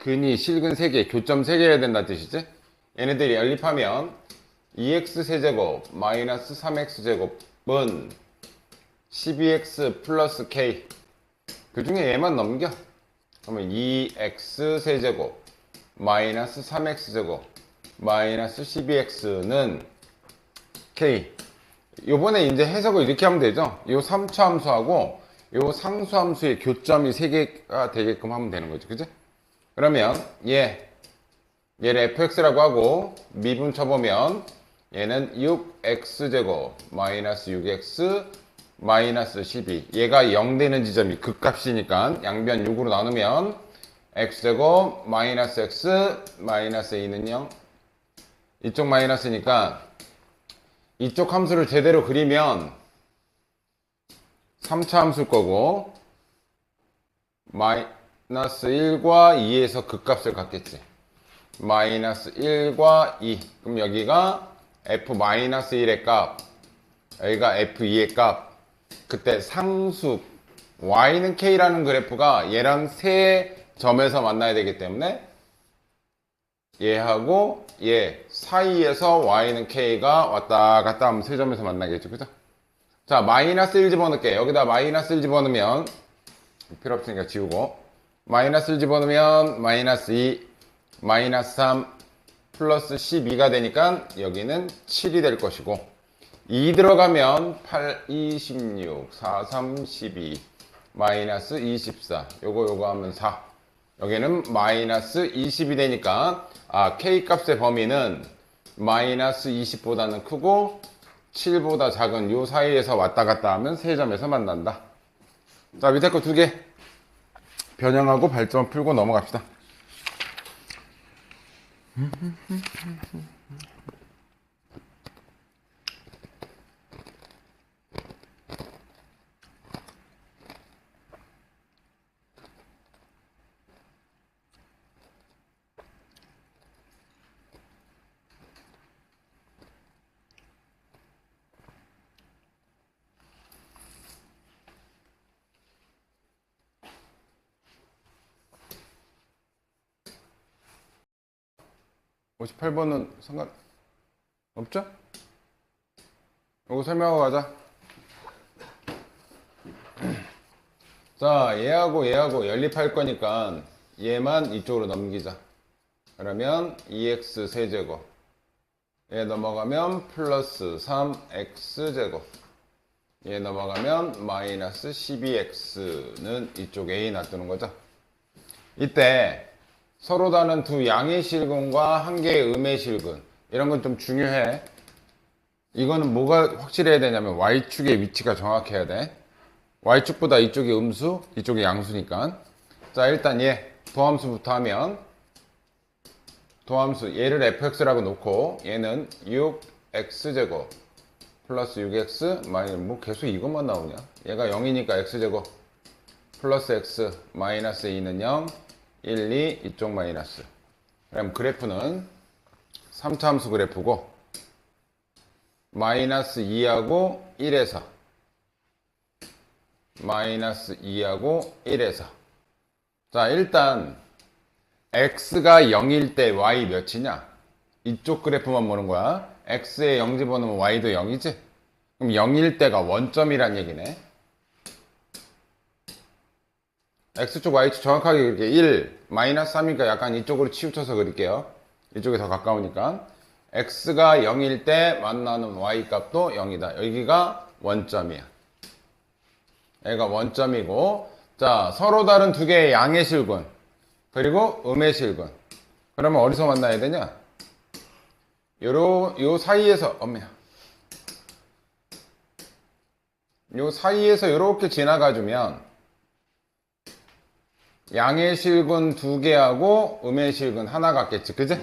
근이 실근 3개, 교점 3개 해야 된다는 뜻이지? 얘네들이 연립하면 2x 세제곱 마이너스 3x 제곱은 12x 플러스 k. 그 중에 얘만 넘겨. 그러면 2x 세제곱 마이너스 3x 제곱 마이너스 12x는 k. 요번에 이제 해석을 이렇게 하면 되죠. 요 3차 함수하고 요 상수함수의 교점이 3개가 되게끔 하면 되는 거죠. 그죠? 그러면 얘를 fx라고 하고 미분 쳐보면 얘는 6x제곱 마이너스 6x 마이너스 12. 얘가 0 되는 지점이 극값이니까 양변 6으로 나누면 x제곱 마이너스 x 마이너스 2는 0. 이쪽 마이너스니까 이쪽 함수를 제대로 그리면 3차 함수일 거고 마이너스 1과 2에서 극값을 갖겠지. 마이너스 1과 2. 그럼 여기가 f-1의 값, 여기가 f2의 값. 그때 상수 y는 k라는 그래프가 얘랑 세 점에서 만나야 되기 때문에 얘하고 얘 사이에서 y는 k가 왔다 갔다 하면 세 점에서 만나겠죠. 그죠? 자, 마이너스 1 집어넣을게. 여기다 마이너스 1 집어넣으면 필요 없으니까 지우고, 마이너스 1 집어넣으면 마이너스 2 마이너스 3 플러스 12가 되니까 여기는 7이 될 것이고, 2 들어가면 8, 26, 4, 3, 12 마이너스 24. 요거 하면 4. 여기는 마이너스 20이 되니까 k 값의 범위는 마이너스 20보다는 크고 7보다 작은 요 사이에서 왔다 갔다 하면 세 점에서 만난다. 자, 밑에 거 2개 변형하고 발전 풀고 넘어갑시다. 58번은 상관없죠? 이거 설명하고 가자. 자, 얘하고 연립할 거니까 얘만 이쪽으로 넘기자. 그러면 2x 세제곱, 얘 넘어가면 플러스 3x 제곱, 얘 넘어가면 마이너스 12x는 이쪽 a 놔두는 거죠. 이때 서로 다른 두 양의 실근과 한 개의 음의 실근, 이런 건 좀 중요해. 이거는 뭐가 확실해야 되냐면 y축의 위치가 정확해야 돼. y축보다 이쪽이 음수, 이쪽이 양수니까. 자, 일단 얘 도함수부터 하면, 도함수 얘를 fx라고 놓고 얘는 6x제곱 플러스 6x 마이너스, 뭐 계속 이것만 나오냐. 얘가 0이니까 x제곱 플러스 x 마이너스 2는 0, 1, 2 이쪽 마이너스. 그럼 그래프는 3차 함수 그래프고 마이너스 2하고 1에서 마이너스 2하고 1에서. 자, 일단 x가 0일 때 y 몇이냐? 이쪽 그래프만 보는 거야. x에 0 집어넣으면 y도 0이지? 그럼 0일 때가 원점이란 얘기네. x축 y축 정확하게 그릴게요. 1 마이너스 3이니까 약간 이쪽으로 치우쳐서 그릴게요. 이쪽이 더 가까우니까. x가 0일 때 만나는 y 값도 0이다. 여기가 원점이야. 얘가 원점이고, 자, 서로 다른 두 개의 양의 실근 그리고 음의 실근. 그러면 어디서 만나야 되냐? 요 사이에서, 요 사이에서 요렇게 지나가주면 양의 실근 2개하고 음의 실근 하나 같겠지, 그지?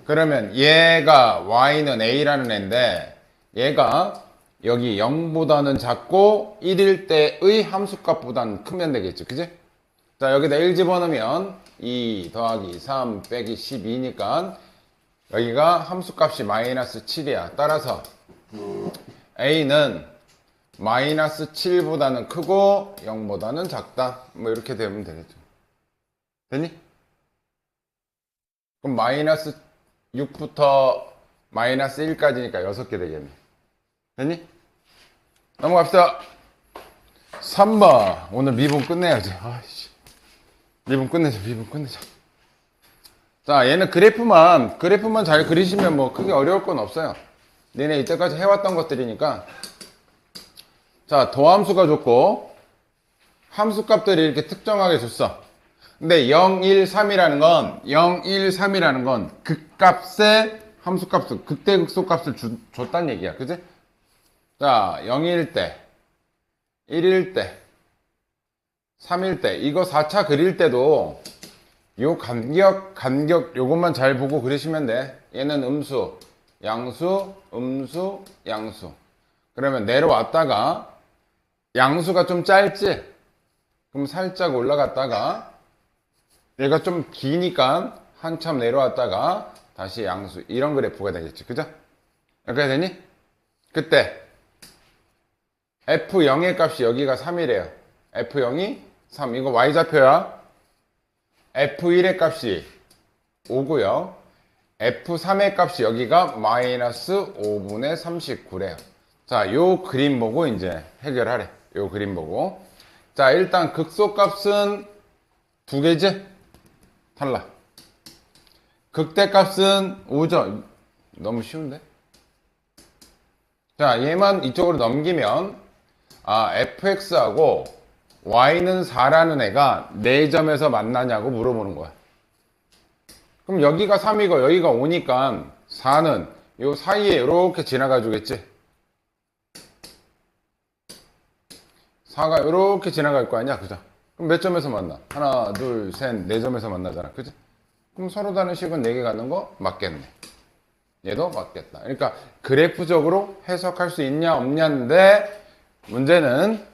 그러면 얘가 y는 a라는 애인데 얘가 여기 0보다는 작고 1일 때의 함수값보다는 크면 되겠죠, 그지? 자, 여기다 1 집어넣으면 2 더하기 3 빼기 12니까 여기가 함수값이 마이너스 7이야. 따라서 a는 마이너스 7보다는 크고 0보다는 작다. 뭐 이렇게 되면 되겠죠. 됐니? 그럼 마이너스 6부터 마이너스 1까지니까 6개 되겠네. 됐니? 넘어갑시다. 3번. 오늘 미분 끝내야지. 아이씨. 미분 끝내자. 자, 얘는 그래프만 잘 그리시면 뭐 크게 어려울 건 없어요. 얘네 이때까지 해왔던 것들이니까. 자, 도함수가 줬고, 함수 값들이 이렇게 특정하게 줬어. 근데 0, 1, 3이라는 건 극값의 함수 값을, 극대극소 값을 줬단 얘기야. 그지? 자, 0일 때, 1일 때, 3일 때, 이거 4차 그릴 때도 요 간격 요것만 잘 보고 그리시면 돼. 얘는 음수, 양수, 음수, 양수. 그러면 내려왔다가 양수가 좀 짧지? 그럼 살짝 올라갔다가 얘가 좀 기니까 한참 내려왔다가 다시 양수. 이런 그래프가 되겠지. 그죠? 여기까지 되니? 그때 F0의 값이 여기가 3이래요. F0이 3. 이거 Y좌표야. F1의 값이 5고요. F3의 값이 여기가 마이너스 5분의 39래요. 자, 요 그림 보고 이제 해결하래. 요 그림 보고. 자, 일단 극소값은 2개지? 탈락. 극대값은 5죠. 너무 쉬운데? 자, 얘만 이쪽으로 넘기면 fx하고 y는 4라는 애가 4점에서 만나냐고 물어보는 거야. 그럼 여기가 3이고 여기가 5니까 4는 요 사이에 이렇게 지나가 주겠지. 4가 이렇게 지나갈 거 아니야. 그죠? 그럼 몇 점에서 만나? 하나, 둘, 셋, 4점에서 만나잖아. 그죠? 그럼 서로 다른 식은 4개 갖는 거 맞겠네. 얘도 맞겠다. 그러니까 그래프적으로 해석할 수 있냐 없냐인데 문제는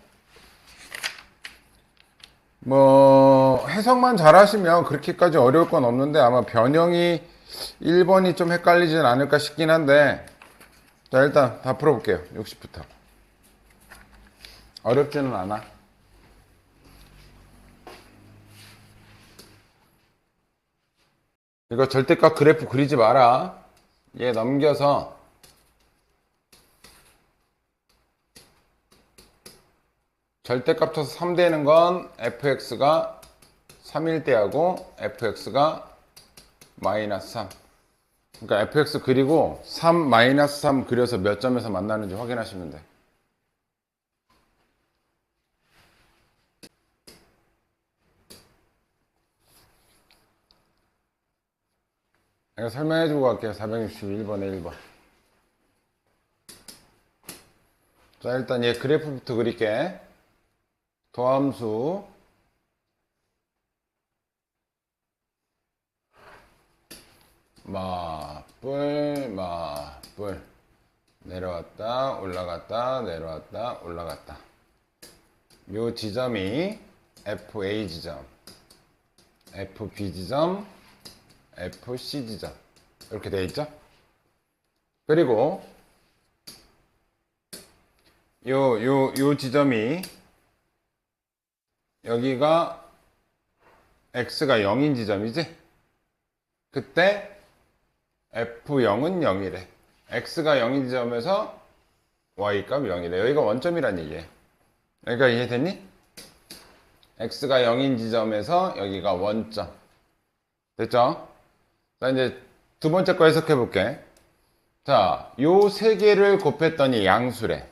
뭐 해석만 잘하시면 그렇게까지 어려울 건 없는데 아마 변형이 1번이 좀 헷갈리진 않을까 싶긴 한데 자 일단 다 풀어볼게요. 60부터 어렵지는 않아. 이거 절대값 그래프 그리지 마라. 얘 넘겨서 절대값 쳐서 3 되는 건 fx가 3일 때하고 fx가 마이너스 3. 그러니까 fx 그리고 3 마이너스 3 그려서 몇 점에서 만나는지 확인하시면 돼. 제가 설명해주고 갈게요. 461번에 1번. 자, 일단 얘 그래프부터 그릴게. 도함수. 마뿔. 내려왔다, 올라갔다, 내려왔다, 올라갔다. 요 지점이 FA 지점, FB 지점, FC 지점 이렇게 되어 있죠. 그리고 요 지점이 여기가 x가 0인 지점이지. 그때 f0은 0이래. x가 0인 지점에서 y값 0이래. 여기가 원점이란 얘기예요. 여기가 이해됐니? x가 0인 지점에서 여기가 원점. 됐죠? 자, 이제 두 번째 거 해석해 볼게. 자, 요 세 개를 곱했더니 양수래.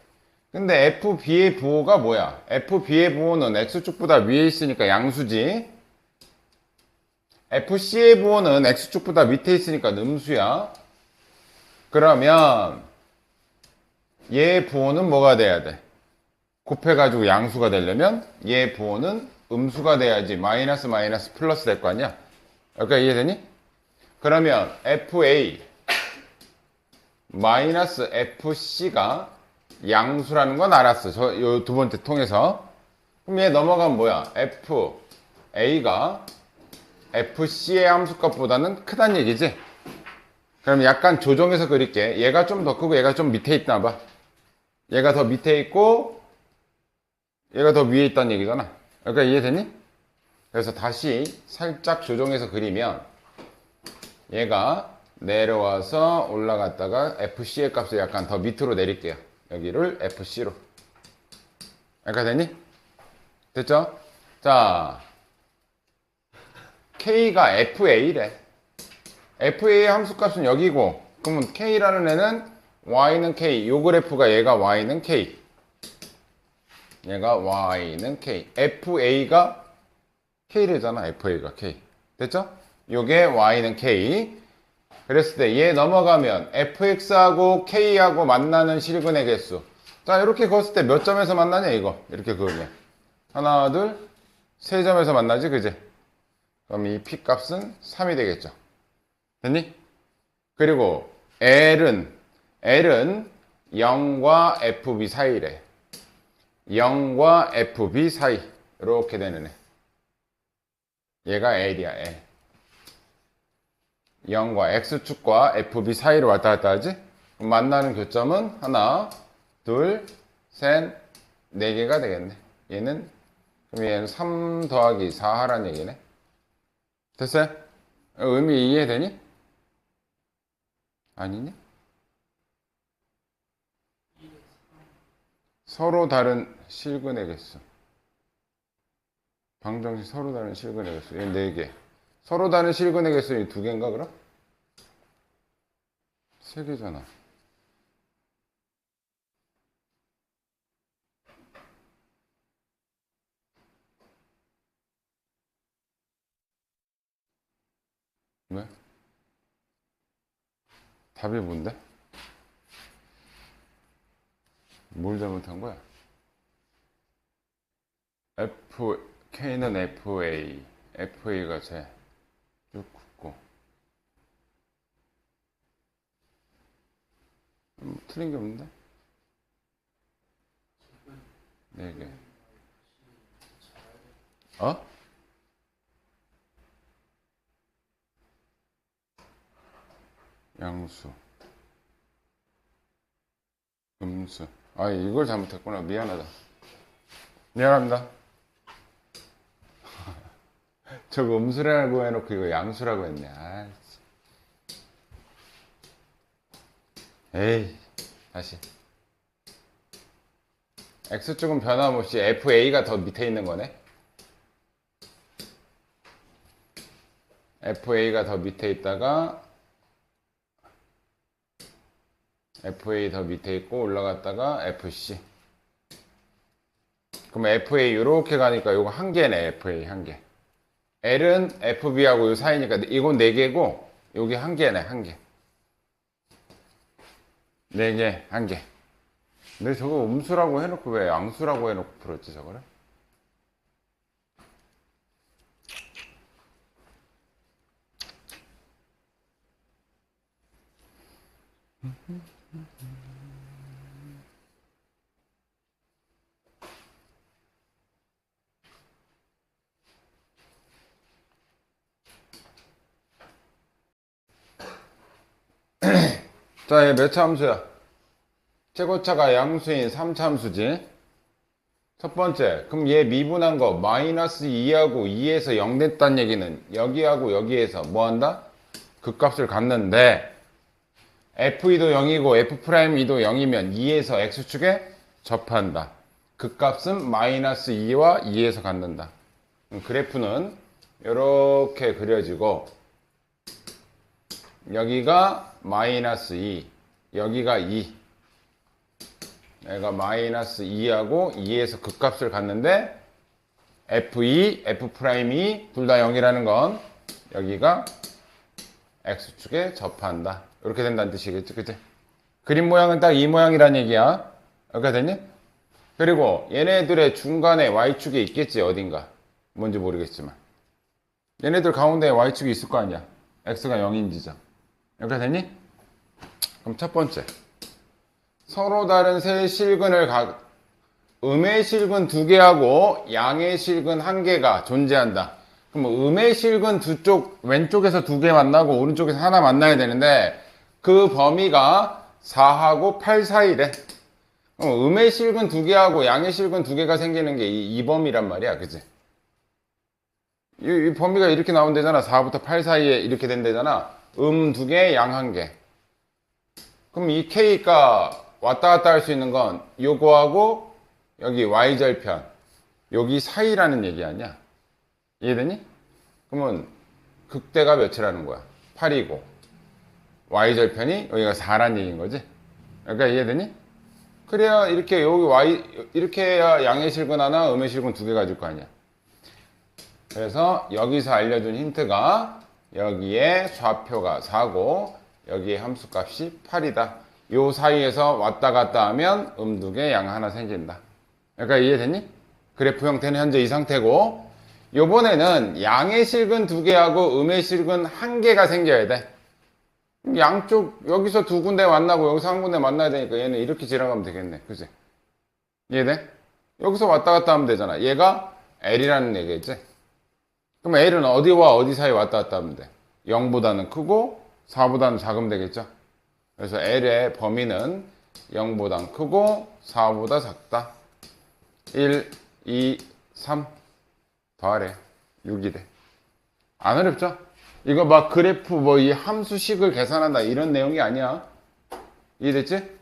근데 FB의 부호가 뭐야? FB의 부호는 X축보다 위에 있으니까 양수지. FC의 부호는 X축보다 밑에 있으니까 음수야. 그러면 얘 부호는 뭐가 돼야 돼? 곱해가지고 양수가 되려면 얘 부호는 음수가 돼야지 마이너스 마이너스 플러스 될 거 아니야? 여기까지 이해되니? 그러면 FA 마이너스 FC가 양수라는 건 알았어. 저 요 두 번째 통해서. 그럼 얘 넘어가면 뭐야? FA가 FC의 함수값보다는 크다는 얘기지? 그럼 약간 조정해서 그릴게. 얘가 좀 더 크고 얘가 좀 밑에 있나 봐. 얘가 더 밑에 있고 얘가 더 위에 있다는 얘기잖아. 여기까지 이해되니? 그래서 다시 살짝 조정해서 그리면 얘가 내려와서 올라갔다가 FC의 값을 약간 더 밑으로 내릴게요. 여기를 FC로. 약간 됐니? 됐죠? 자, K가 FA래. FA의 함수값은 여기고, 그러면 K라는 애는 Y는 K, 요 그래프가 얘가 Y는 K. 얘가 Y는 K. FA가 K래잖아, FA가 K. 됐죠? 요게 Y는 K. 그랬을 때 얘 넘어가면 FX하고 K하고 만나는 실근의 개수. 자, 이렇게 그었을 때 몇 점에서 만나냐, 이거. 이렇게 그으면. 하나, 둘, 세 점에서 만나지, 그지? 그럼 이 P 값은 3이 되겠죠. 됐니? 그리고 L은 0과 FB 사이래. 0과 FB 사이. 이렇게 되는 애. 얘가 L이야, L. 0과 X축과 FB 사이로 왔다 갔다 하지? 그럼 만나는 교점은 하나, 둘, 셋, 네 개가 되겠네. 그럼 얘는 3 더하기 4 하라는 얘기네. 됐어요? 의미 이해되니? 아니니? 서로 다른 실근의 개수. 방정식 서로 다른 실근의 개수. 얘 4개. 서로 다른 실근의 개수는 2개인가 그럼? 3개잖아. 왜? 답이 뭔데? 뭘 잘못한 거야? K는 FA가 쟤 쭉 긋고 틀린 게 없는데? 4개. 어? 양수, 음수. 아, 이걸 잘못했구나. 미안하다. 미안합니다. 저거 음수라고 해놓고 이거 양수라고 했네. 아, 에이, 다시. X축은 변함없이 FA가 더 밑에 있는 거네. FA가 더 밑에 있다가 FA 더 밑에 있고 올라갔다가 FC. 그럼 FA 이렇게 가니까 이거 한 개네. FA 한 개. L은 FB하고 요 사이니까 이건 4개고 여기 한 개네. 한 개. 4개, 한 개. 근데 저거 음수라고 해놓고 왜 양수라고 해놓고 풀었지 저거를? 자, 얘 몇 차 함수야? 최고차가 양수인 3차 함수지. 첫 번째, 그럼 얘 미분한 거 마이너스 2하고 2에서 0 됐다는 얘기는 여기하고 여기에서 뭐 한다? 그 값을 갖는데 F2도 0이고 F'2도 0이면 2에서 X축에 접한다. 그 값은 마이너스 2와 2에서 갖는다. 그래프는 이렇게 그려지고 여기가 마이너스 2, 여기가 2. 얘가 마이너스 2하고 2에서 그 값을 갖는데 F2, F'2 둘 다 0이라는 건 여기가 X축에 접한다. 이렇게 된다는 뜻이겠지, 그치? 그림 모양은 딱 이 모양이란 얘기야. 이렇게 됐니? 그리고 얘네들의 중간에 Y축이 있겠지, 어딘가. 뭔지 모르겠지만. 얘네들 가운데에 Y축이 있을 거 아니야. X가 0인 지점. 이렇게 됐니? 그럼 첫 번째. 서로 다른 세 실근을 음의 실근 2개하고 양의 실근 1개가 존재한다. 그럼 음의 실근 두쪽, 왼쪽에서 2개 만나고 오른쪽에서 하나 만나야 되는데 그 범위가 4하고 8 사이래. 그럼 음의 실근 2개하고 양의 실근 2개가 생기는 게 이 범위란 말이야. 그치? 이 범위가 이렇게 나온대잖아. 4부터 8 사이에 이렇게 된대잖아. 두 개, 양 한 개. 그럼 이 K가 왔다 갔다 할 수 있는 건 요거하고 여기 Y절편 여기 사이라는 얘기 아니야? 이해되니? 그러면 극대가 몇이라는 거야? 8이고 Y절편이 여기가 4란 얘기인 거지? 그러니까 이해되니? 그래야 이렇게 여기 Y 이렇게 해야 양의 실근 하나 음의 실근 두 개 가질 거 아니야. 그래서 여기서 알려준 힌트가 여기에 좌표가 4고 여기에 함수값이 8이다. 요 사이에서 왔다 갔다 하면 두 개, 양 하나 생긴다. 그러니까 이해됐니? 그래프 형태는 현재 이 상태고 요번에는 양의 실근 두 개하고 음의 실근 한 개가 생겨야 돼. 양쪽 여기서 두 군데 만나고 여기서 한 군데 만나야 되니까 얘는 이렇게 지나가면 되겠네. 그치? 이해돼? 여기서 왔다 갔다 하면 되잖아. 얘가 L이라는 얘기겠지? 그럼 L은 어디와 어디 사이 왔다 갔다 하면 돼? 0보다는 크고 4보다는 작으면 되겠죠? 그래서 L의 범위는 0보다 크고 4보다 작다. 1, 2, 3 더하래. 6이 돼. 안 어렵죠? 이거 막 그래프 뭐 이 함수식을 계산한다 이런 내용이 아니야. 이해됐지?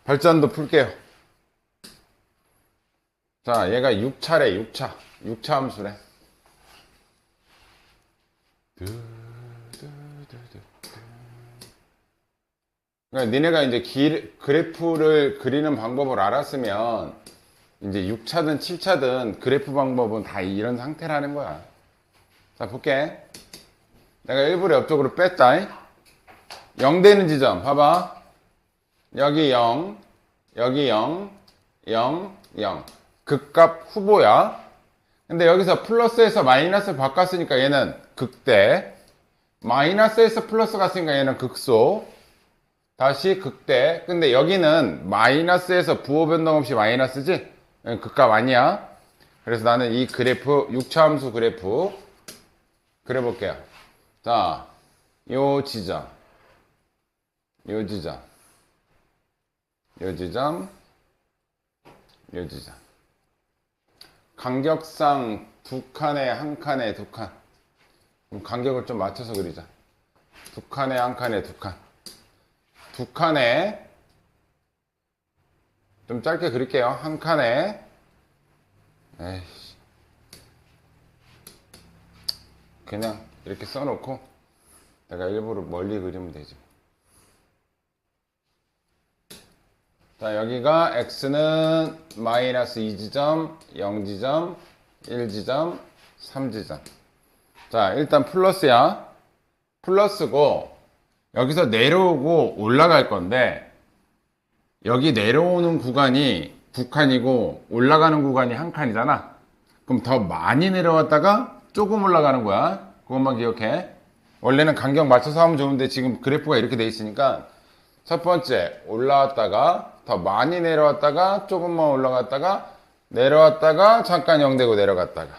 발전도 풀게요. 자, 얘가 6차래, 6차. 6차 함수래. 그러니까 니네가 이제 그래프를 그리는 방법을 알았으면 이제 6차든 7차든 그래프 방법은 다 이런 상태라는 거야. 자, 볼게. 내가 일부러 옆쪽으로 뺐다. 0 되는 지점, 봐봐. 여기 0, 여기 0, 0, 0. 극값 후보야. 근데 여기서 플러스에서 마이너스 바꿨으니까 얘는 극대. 마이너스에서 플러스 갔으니까 얘는 극소. 다시 극대. 근데 여기는 마이너스에서 부호 변동 없이 마이너스지? 극값 아니야. 그래서 나는 이 그래프, 6차 함수 그래프 그려볼게요. 자, 요 지점, 요 지점, 요 지점, 요 지점. 간격상 두 칸에 한 칸에 두 칸. 그럼 간격을 좀 맞춰서 그리자. 두 칸에 한 칸에 두 칸. 두 칸에 좀 짧게 그릴게요. 한 칸에 에이씨. 그냥 이렇게 써놓고 내가 일부러 멀리 그리면 되지. 자, 여기가 x는 마이너스 2지점, 0지점, 1지점, 3지점. 자, 일단 플러스야. 플러스고 여기서 내려오고 올라갈 건데 여기 내려오는 구간이 두 칸이고 올라가는 구간이 한 칸이잖아. 그럼 더 많이 내려왔다가 조금 올라가는 거야. 그것만 기억해. 원래는 간격 맞춰서 하면 좋은데 지금 그래프가 이렇게 돼 있으니까 첫 번째 올라왔다가 더 많이 내려왔다가 조금만 올라갔다가 내려왔다가 잠깐 0 되고 내려갔다가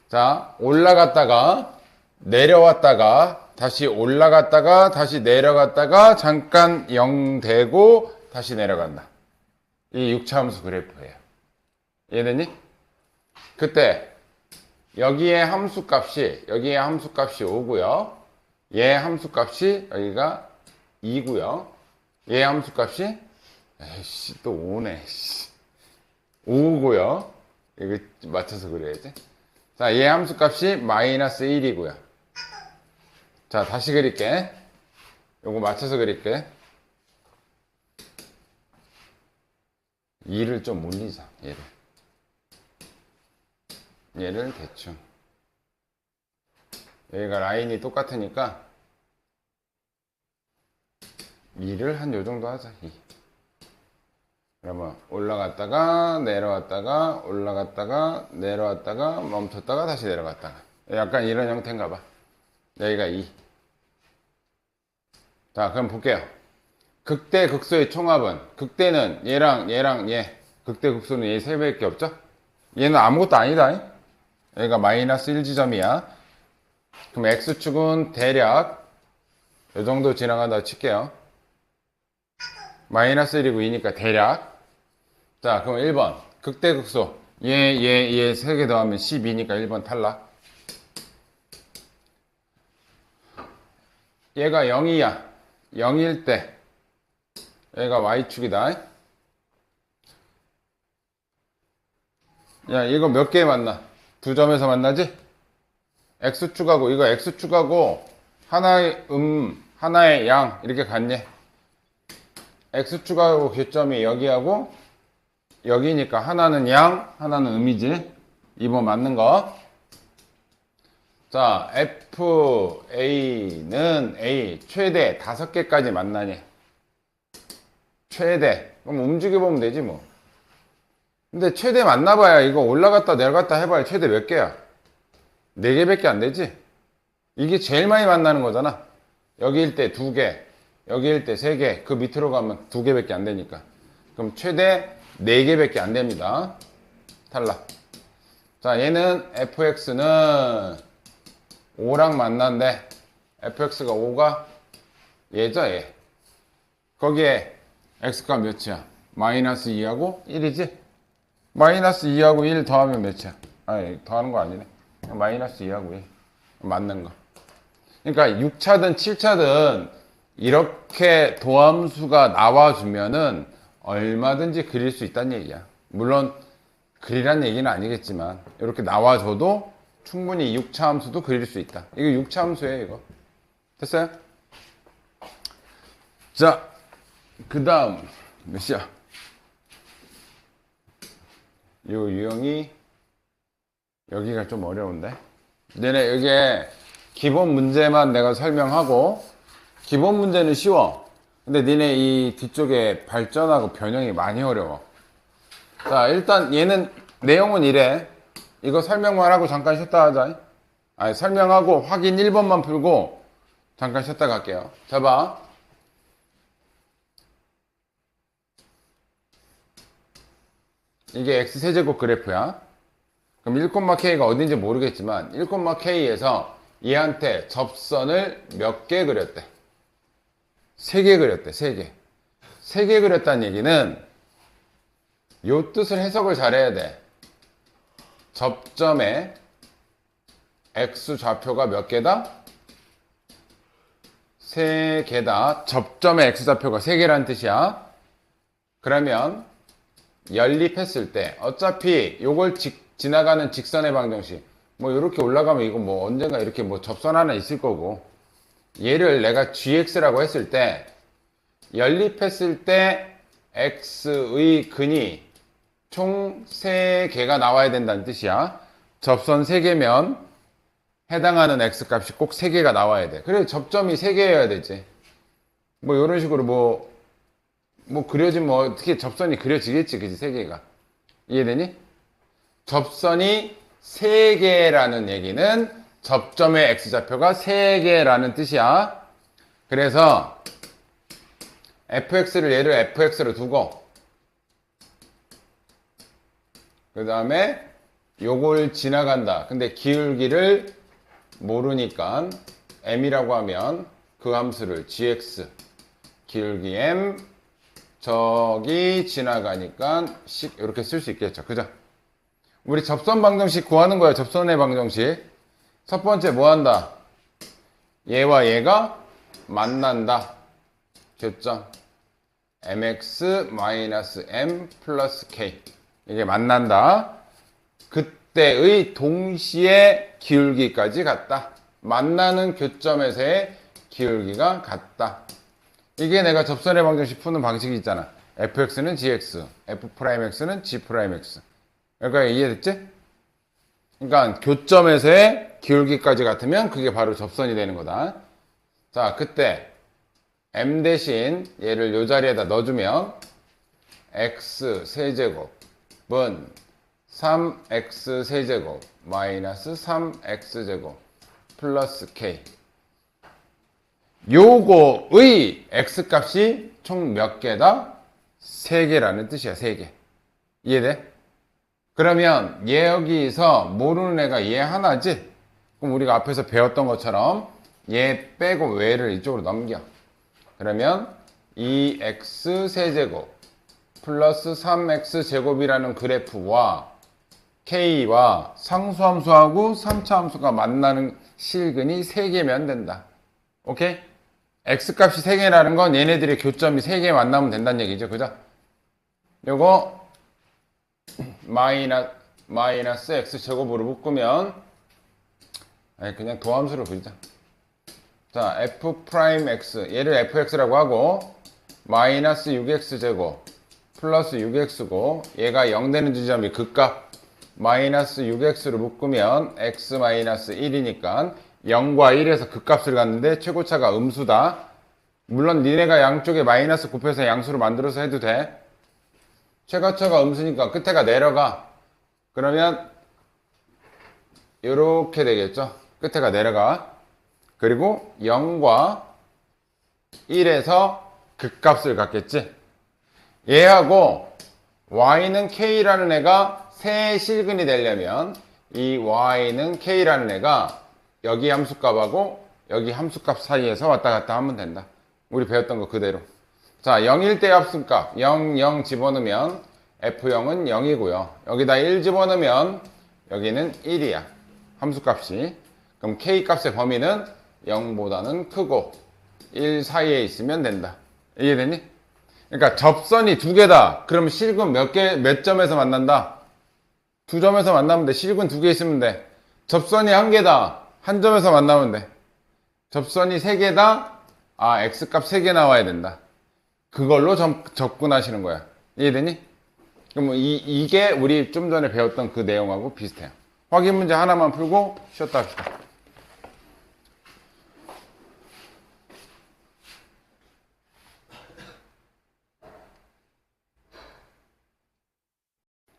자, 올라갔다가 내려왔다가 다시 올라갔다가 다시 내려갔다가 잠깐 0 되고 다시 내려간다. 이 6차 함수 그래프예요. 이해됐니? 그때 여기에 함수값이 5고요. 얘 함수값이 여기가 2고요. 얘 함수값이 에이씨 또 5네. 5고요. 이거 맞춰서 그려야지. 자, 얘 함수값이 마이너스 1이고요. 자, 다시 그릴게. 요거 맞춰서 그릴게. 2를 좀 올리자, 얘를 대충. 여기가 라인이 똑같으니까 2를 한 요 정도 하자, 2. 그러면 올라갔다가 내려왔다가 올라갔다가 내려왔다가 멈췄다가 다시 내려갔다가 약간 이런 형태인가 봐. 여기가 2. 자, 그럼 볼게요. 극대 극소의 총합은 극대는 얘랑 얘 극대 극소는 얘 세 개밖에 없죠? 얘는 아무것도 아니다. 여기가 마이너스 1지점이야. 그럼 x축은 대략 이 정도 지나간다 칠게요. 마이너스 1이고 2니까 대략. 자, 그럼 1번 극대 극소 얘 세 개 더하면 12니까 1번 탈락. 얘가 0이야. 0일 때 얘가 y축이다. 야, 이거 몇 개 만나? 두 점에서 만나지? x축하고 이거 x축하고 하나의 하나의 양 이렇게 같네. x축하고 교점이 여기하고 여기니까 하나는 양, 하나는 음이지. 2번 맞는 거. 자, FA는 A 최대 5개까지 만나니. 최대. 그럼 움직여보면 되지 뭐. 근데 최대 만나봐야 이거 올라갔다 내려갔다 해봐야 최대 몇 개야? 4개밖에 안 되지? 이게 제일 많이 만나는 거잖아. 여기일 때 2개, 여기일 때 3개, 그 밑으로 가면 2개밖에 안 되니까. 그럼 최대 4개밖에 안 됩니다. 탈락. 자, 얘는 fx는 5랑 만난데 fx가 5가 얘죠, 얘. 거기에 x가 몇이야? 마이너스 2하고 1이지? 마이너스 2하고 1 더하면 몇이야? 아니, 더하는 거 아니네. 마이너스 2하고 1. 맞는 거. 그러니까 6차든 7차든 이렇게 도함수가 나와주면은 얼마든지 그릴 수 있다는 얘기야. 물론 그리란 얘기는 아니겠지만 이렇게 나와줘도 충분히 6차 함수도 그릴 수 있다. 이거 6차 함수예요, 이거. 됐어요? 자, 그 다음 몇이야? 요 유형이 여기가 좀 어려운데. 얘네 이게 기본 문제만 내가 설명하고 기본 문제는 쉬워. 근데 니네 이 뒤쪽에 발전하고 변형이 많이 어려워. 자, 일단 얘는 내용은 이래. 이거 설명만 하고 잠깐 쉬었다 하자. 아니, 설명하고 확인 1번만 풀고 잠깐 쉬었다 갈게요. 자, 봐. 이게 x세제곱 그래프야. 그럼 1,k가 어딘지 모르겠지만 1,k에서 얘한테 접선을 몇 개 그렸대? 3개 그렸대. 3개. 3개 그렸다는 얘기는 요 뜻을 해석을 잘해야 돼. 접점의 x좌표가 몇 개다? 3개다. 접점의 x좌표가 3개라는 뜻이야. 그러면 연립했을 때 어차피 요걸 지나가는 직선의 방정식 뭐 이렇게 올라가면 이거 뭐 언젠가 이렇게 뭐 접선 하나 있을 거고, 얘를 내가 gx라고 했을 때 연립했을 때 x의 근이 총 3개가 나와야 된다는 뜻이야. 접선 3개면 해당하는 x값이 꼭 3개가 나와야 돼. 그래 접점이 3개여야 되지. 뭐 이런 식으로 뭐 그려지면 뭐 어떻게 접선이 그려지겠지, 그지? 3개가. 이해되니? 접선이 3개라는 얘기는 접점의 x좌표가 3개라는 뜻이야. 그래서 fx를 얘를 fx로 두고 그 다음에 요걸 지나간다. 근데 기울기를 모르니까 m이라고 하면 그 함수를 gx 기울기 m 저기 지나가니까 이렇게 쓸 수 있겠죠. 그죠? 우리 접선 방정식 구하는 거야. 접선의 방정식. 첫 번째 뭐 한다? 얘와 얘가 만난다. 교점 mx-m 플러스 k. 이게 만난다. 그때의 동시에 기울기까지 같다. 만나는 교점에서의 기울기가 같다. 이게 내가 접선의 방정식 푸는 방식이 있잖아. fx는 gx, f'x는 g'x. 그러니까 이해됐지? 그러니까 교점에서의 기울기까지 같으면 그게 바로 접선이 되는 거다. 자, 그때 m 대신 얘를 요 자리에다 넣어주면 x 세제곱은 3x 세제곱 마이너스 3x 제곱 플러스 k. 요거의 x값이 총 몇 개다? 3개라는 뜻이야. 3개. 이해돼? 그러면 얘 여기서 모르는 애가 얘 하나지? 그럼 우리가 앞에서 배웠던 것처럼 얘 빼고 외를 이쪽으로 넘겨. 그러면 2x 세제곱 플러스 3x 제곱이라는 그래프와 k와 상수함수하고 3차 함수가 만나는 실근이 3개면 된다. 오케이? x값이 3개라는 건 얘네들의 교점이 3개 만나면 된다는 얘기죠. 그죠? 요거 마이너스 x제곱으로 묶으면 그냥 도함수를 그리자. 자, f'x 얘를 fx라고 하고 마이너스 6x제곱 플러스 6x고 얘가 0 되는 지점이 극값 마이너스 6x로 묶으면 x 마이너스 1이니까 0과 1에서 극값을 갖는데 최고차가 음수다. 물론 니네가 양쪽에 마이너스 곱해서 양수로 만들어서 해도 돼. 최고차가 음수니까 끝에가 내려가. 그러면 이렇게 되겠죠. 끝에가 내려가. 그리고 0과 1에서 극값을 갖겠지. 얘하고 y는 k라는 애가 세 실근이 되려면 이 y는 k라는 애가 여기 함수값하고 여기 함수값 사이에서 왔다 갔다 하면 된다. 우리 배웠던 거 그대로. 자, 0일 때 합승값 0, 0 집어넣으면 f0은 0이고요. 여기다 1 집어넣으면 여기는 1이야. 함수값이. 그럼 k값의 범위는 0보다는 크고 1 사이에 있으면 된다. 이해되니? 그러니까 접선이 두 개다. 그럼 실근 몇 점에서 만난다? 두 점에서 만나면 돼. 실근 두 개 있으면 돼. 접선이 한 개다. 한 점에서 만나면 돼. 접선이 세 개다. x값 3개 나와야 된다. 그걸로 접근하시는 거야. 이해되니? 그럼 이게 우리 좀 전에 배웠던 그 내용하고 비슷해요. 확인 문제 하나만 풀고 쉬었다 합시다.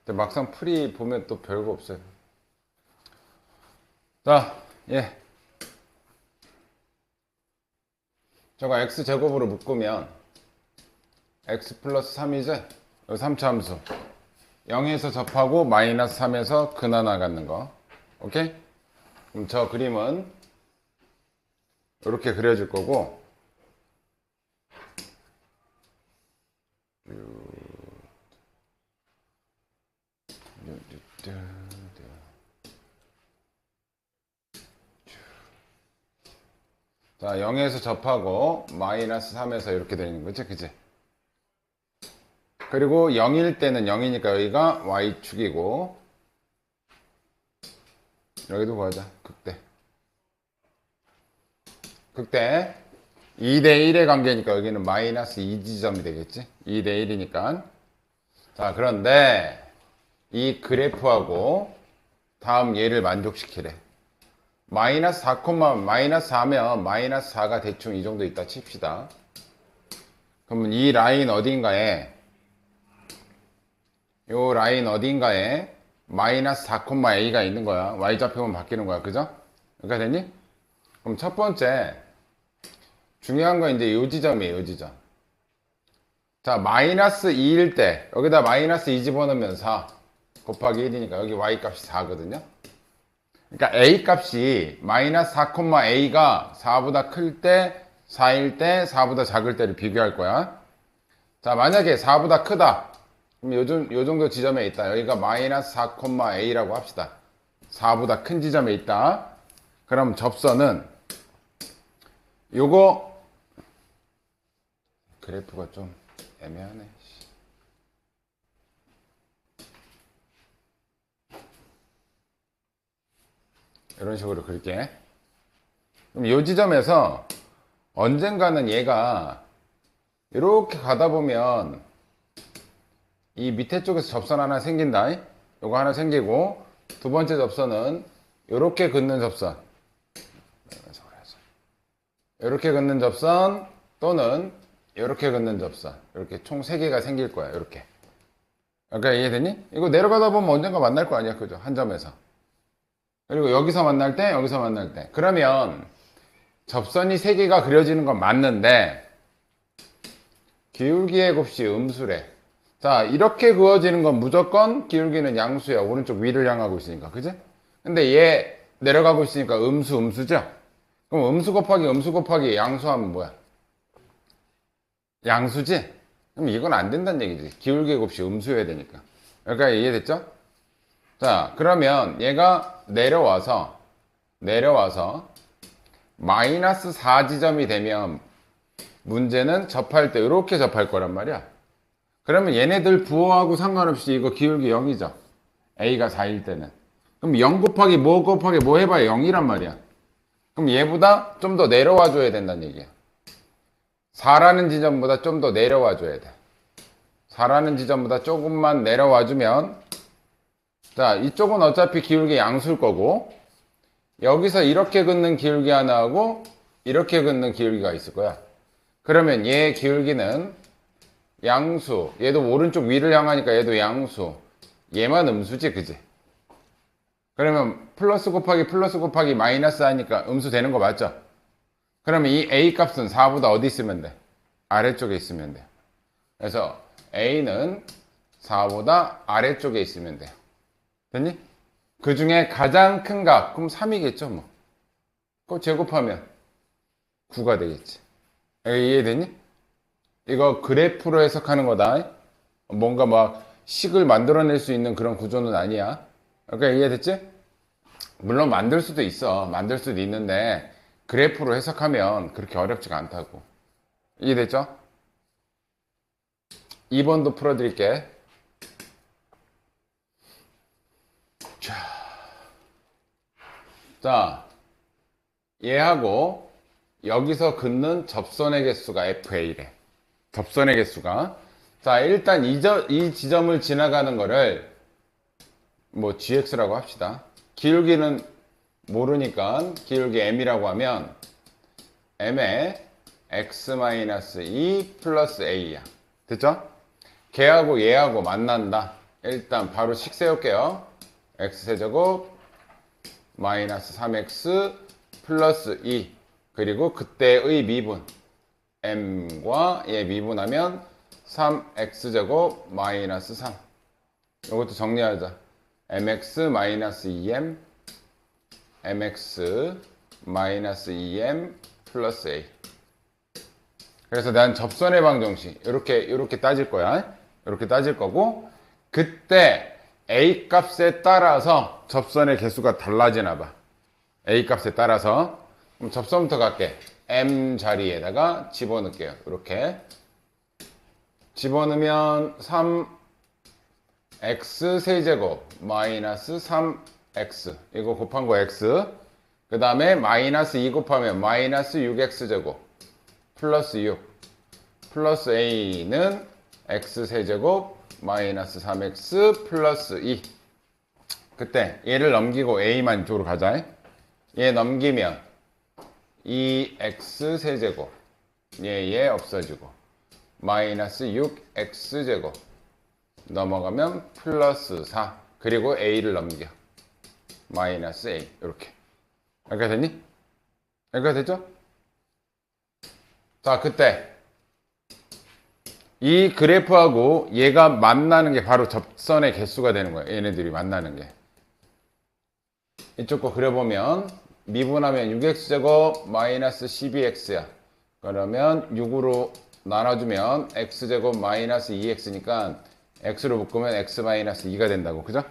막상 풀이 보면 또 별거 없어요. 자, 예. 저거 x제곱으로 묶으면 x 플러스 3이지? 여기 3차 함수 0에서 접하고 마이너스 3에서 근하나 갖는 거. 오케이? 그럼 저 그림은 이렇게 그려질 거고 자, 0에서 접하고 마이너스 3에서 이렇게 되는 거지, 그치? 그리고 0일 때는 0이니까 여기가 y축이고 여기도 구하자. 극대 2대1의 관계니까 여기는 마이너스 2지점이 되겠지? 2대1이니까. 자, 그런데 이 그래프하고 다음 얘를 만족시키래. 마이너스 4면 마이너스 4가 대충 이 정도 있다 칩시다. 그러면 이 라인 어딘가에 요 라인 어딘가에 마이너스 4,a가 있는 거야. y좌표만 바뀌는 거야. 그죠? 그러니까 됐니? 그럼 첫 번째 중요한 건 이제 요 지점이에요. 요 지점. 자, 마이너스 2일 때 여기다 마이너스 2 집어넣으면 4 곱하기 1이니까 여기 y값이 4거든요. 그러니까 a값이 마이너스 4,a가 4보다 클 때, 4일 때, 4보다 작을 때를 비교할 거야. 자, 만약에 4보다 크다. 그럼 요 정도 지점에 있다. 여기가 마이너스 4,a라고 합시다. 4보다 큰 지점에 있다. 그럼 접선은 요거 그래프가 좀 애매하네. 이런 식으로 그릴게. 그럼 이 지점에서 언젠가는 얘가 이렇게 가다 보면 이 밑에 쪽에서 접선 하나 생긴다. 요거 하나 생기고 두 번째 접선은 이렇게 긋는 접선, 이렇게 긋는 접선 또는 이렇게 긋는 접선, 이렇게 총 3개가 생길 거야. 이렇게. 그러니까 이해되니? 이거 내려가다 보면 언젠가 만날 거 아니야, 그죠? 한 점에서. 그리고 여기서 만날 때, 여기서 만날 때. 그러면 접선이 3개가 그려지는 건 맞는데 기울기의 곱이 음수래. 자, 이렇게 그어지는 건 무조건 기울기는 양수야. 오른쪽 위를 향하고 있으니까. 그지? 근데 얘 내려가고 있으니까 음수죠? 그럼 음수 곱하기 양수하면 뭐야? 양수지? 그럼 이건 안 된다는 얘기지. 기울기의 곱이 음수여야 되니까. 여기까지 이해됐죠? 자, 그러면 얘가 내려와서 마이너스 4지점이 되면 문제는 접할 때 이렇게 접할 거란 말이야. 그러면 얘네들 부호하고 상관없이 이거 기울기 0이죠. a가 4일 때는. 그럼 0 곱하기 뭐 해봐야 0이란 말이야. 그럼 얘보다 좀 더 내려와 줘야 된다는 얘기야. 4라는 지점보다 좀 더 내려와 줘야 돼. 4라는 지점보다 조금만 내려와 주면, 자, 이쪽은 어차피 기울기 양수일 거고, 여기서 이렇게 긋는 기울기 하나하고 이렇게 긋는 기울기가 있을 거야. 그러면 얘 기울기는 양수, 얘도 오른쪽 위를 향하니까 얘도 양수, 얘만 음수지, 그지? 그러면 플러스 곱하기 마이너스 하니까 음수 되는 거 맞죠? 그러면 이 a 값은 4보다 어디 있으면 돼? 아래쪽에 있으면 돼요. 그래서 a는 4보다 아래쪽에 있으면 돼요. 됐니? 그 중에 가장 큰 값, 그럼 3이겠죠, 뭐. 그거 제곱하면 9가 되겠지. 이해되니? 이거 그래프로 해석하는 거다. 뭔가 막 식을 만들어낼 수 있는 그런 구조는 아니야. 그러니까 이해됐지? 물론 만들 수도 있어. 만들 수도 있는데 그래프로 해석하면 그렇게 어렵지가 않다고. 이해됐죠? 2번도 풀어드릴게. 자, 얘하고 여기서 긋는 접선의 개수가 FA래. 접선의 개수가. 자, 일단 이 지점을 지나가는 거를 뭐 GX라고 합시다. 기울기는 모르니까 기울기 M이라고 하면 M에 X-2 플러스 A야. 됐죠? 걔하고 얘하고 만난다. 일단 바로 식 세울게요. X세제곱 마이너스 3X 플러스 2 그리고 그때의 미분 M과 얘 미분하면 3X제곱 마이너스 3 이것도 정리하자. mx 마이너스 2m mx 마이너스 2m 플러스 a. 그래서 난 접선의 방정식 이렇게 따질 거야. 이렇게 따질 거고, 그때 a 값에 따라서 접선의 개수가 달라지나 봐. a 값에 따라서. 그럼 접선부터 갈게. m 자리에다가 집어넣을게요. 이렇게 집어넣으면 3x 세제곱 마이너스 3x 이거 곱한 거 x, 그 다음에 마이너스 2 곱하면 마이너스 6x 제곱 플러스 6 플러스 a는 x 세제곱 마이너스 3x 플러스 2. 그때 얘를 넘기고 a만 이쪽으로 가자. 얘 넘기면 2x 세제곱 얘 없어지고 마이너스 6x 제곱 넘어가면 플러스 4 그리고 a를 넘겨 마이너스 a. 이렇게 여기가 됐니? 여기가 됐죠? 자, 그때 이 그래프하고 얘가 만나는 게 바로 접선의 개수가 되는 거예요. 얘네들이 만나는 게. 이쪽 거 그려보면 미분하면 6x제곱 마이너스 12x야. 그러면 6으로 나눠주면 x제곱 마이너스 2x니까 x로 묶으면 x 마이너스 2가 된다고. 그죠?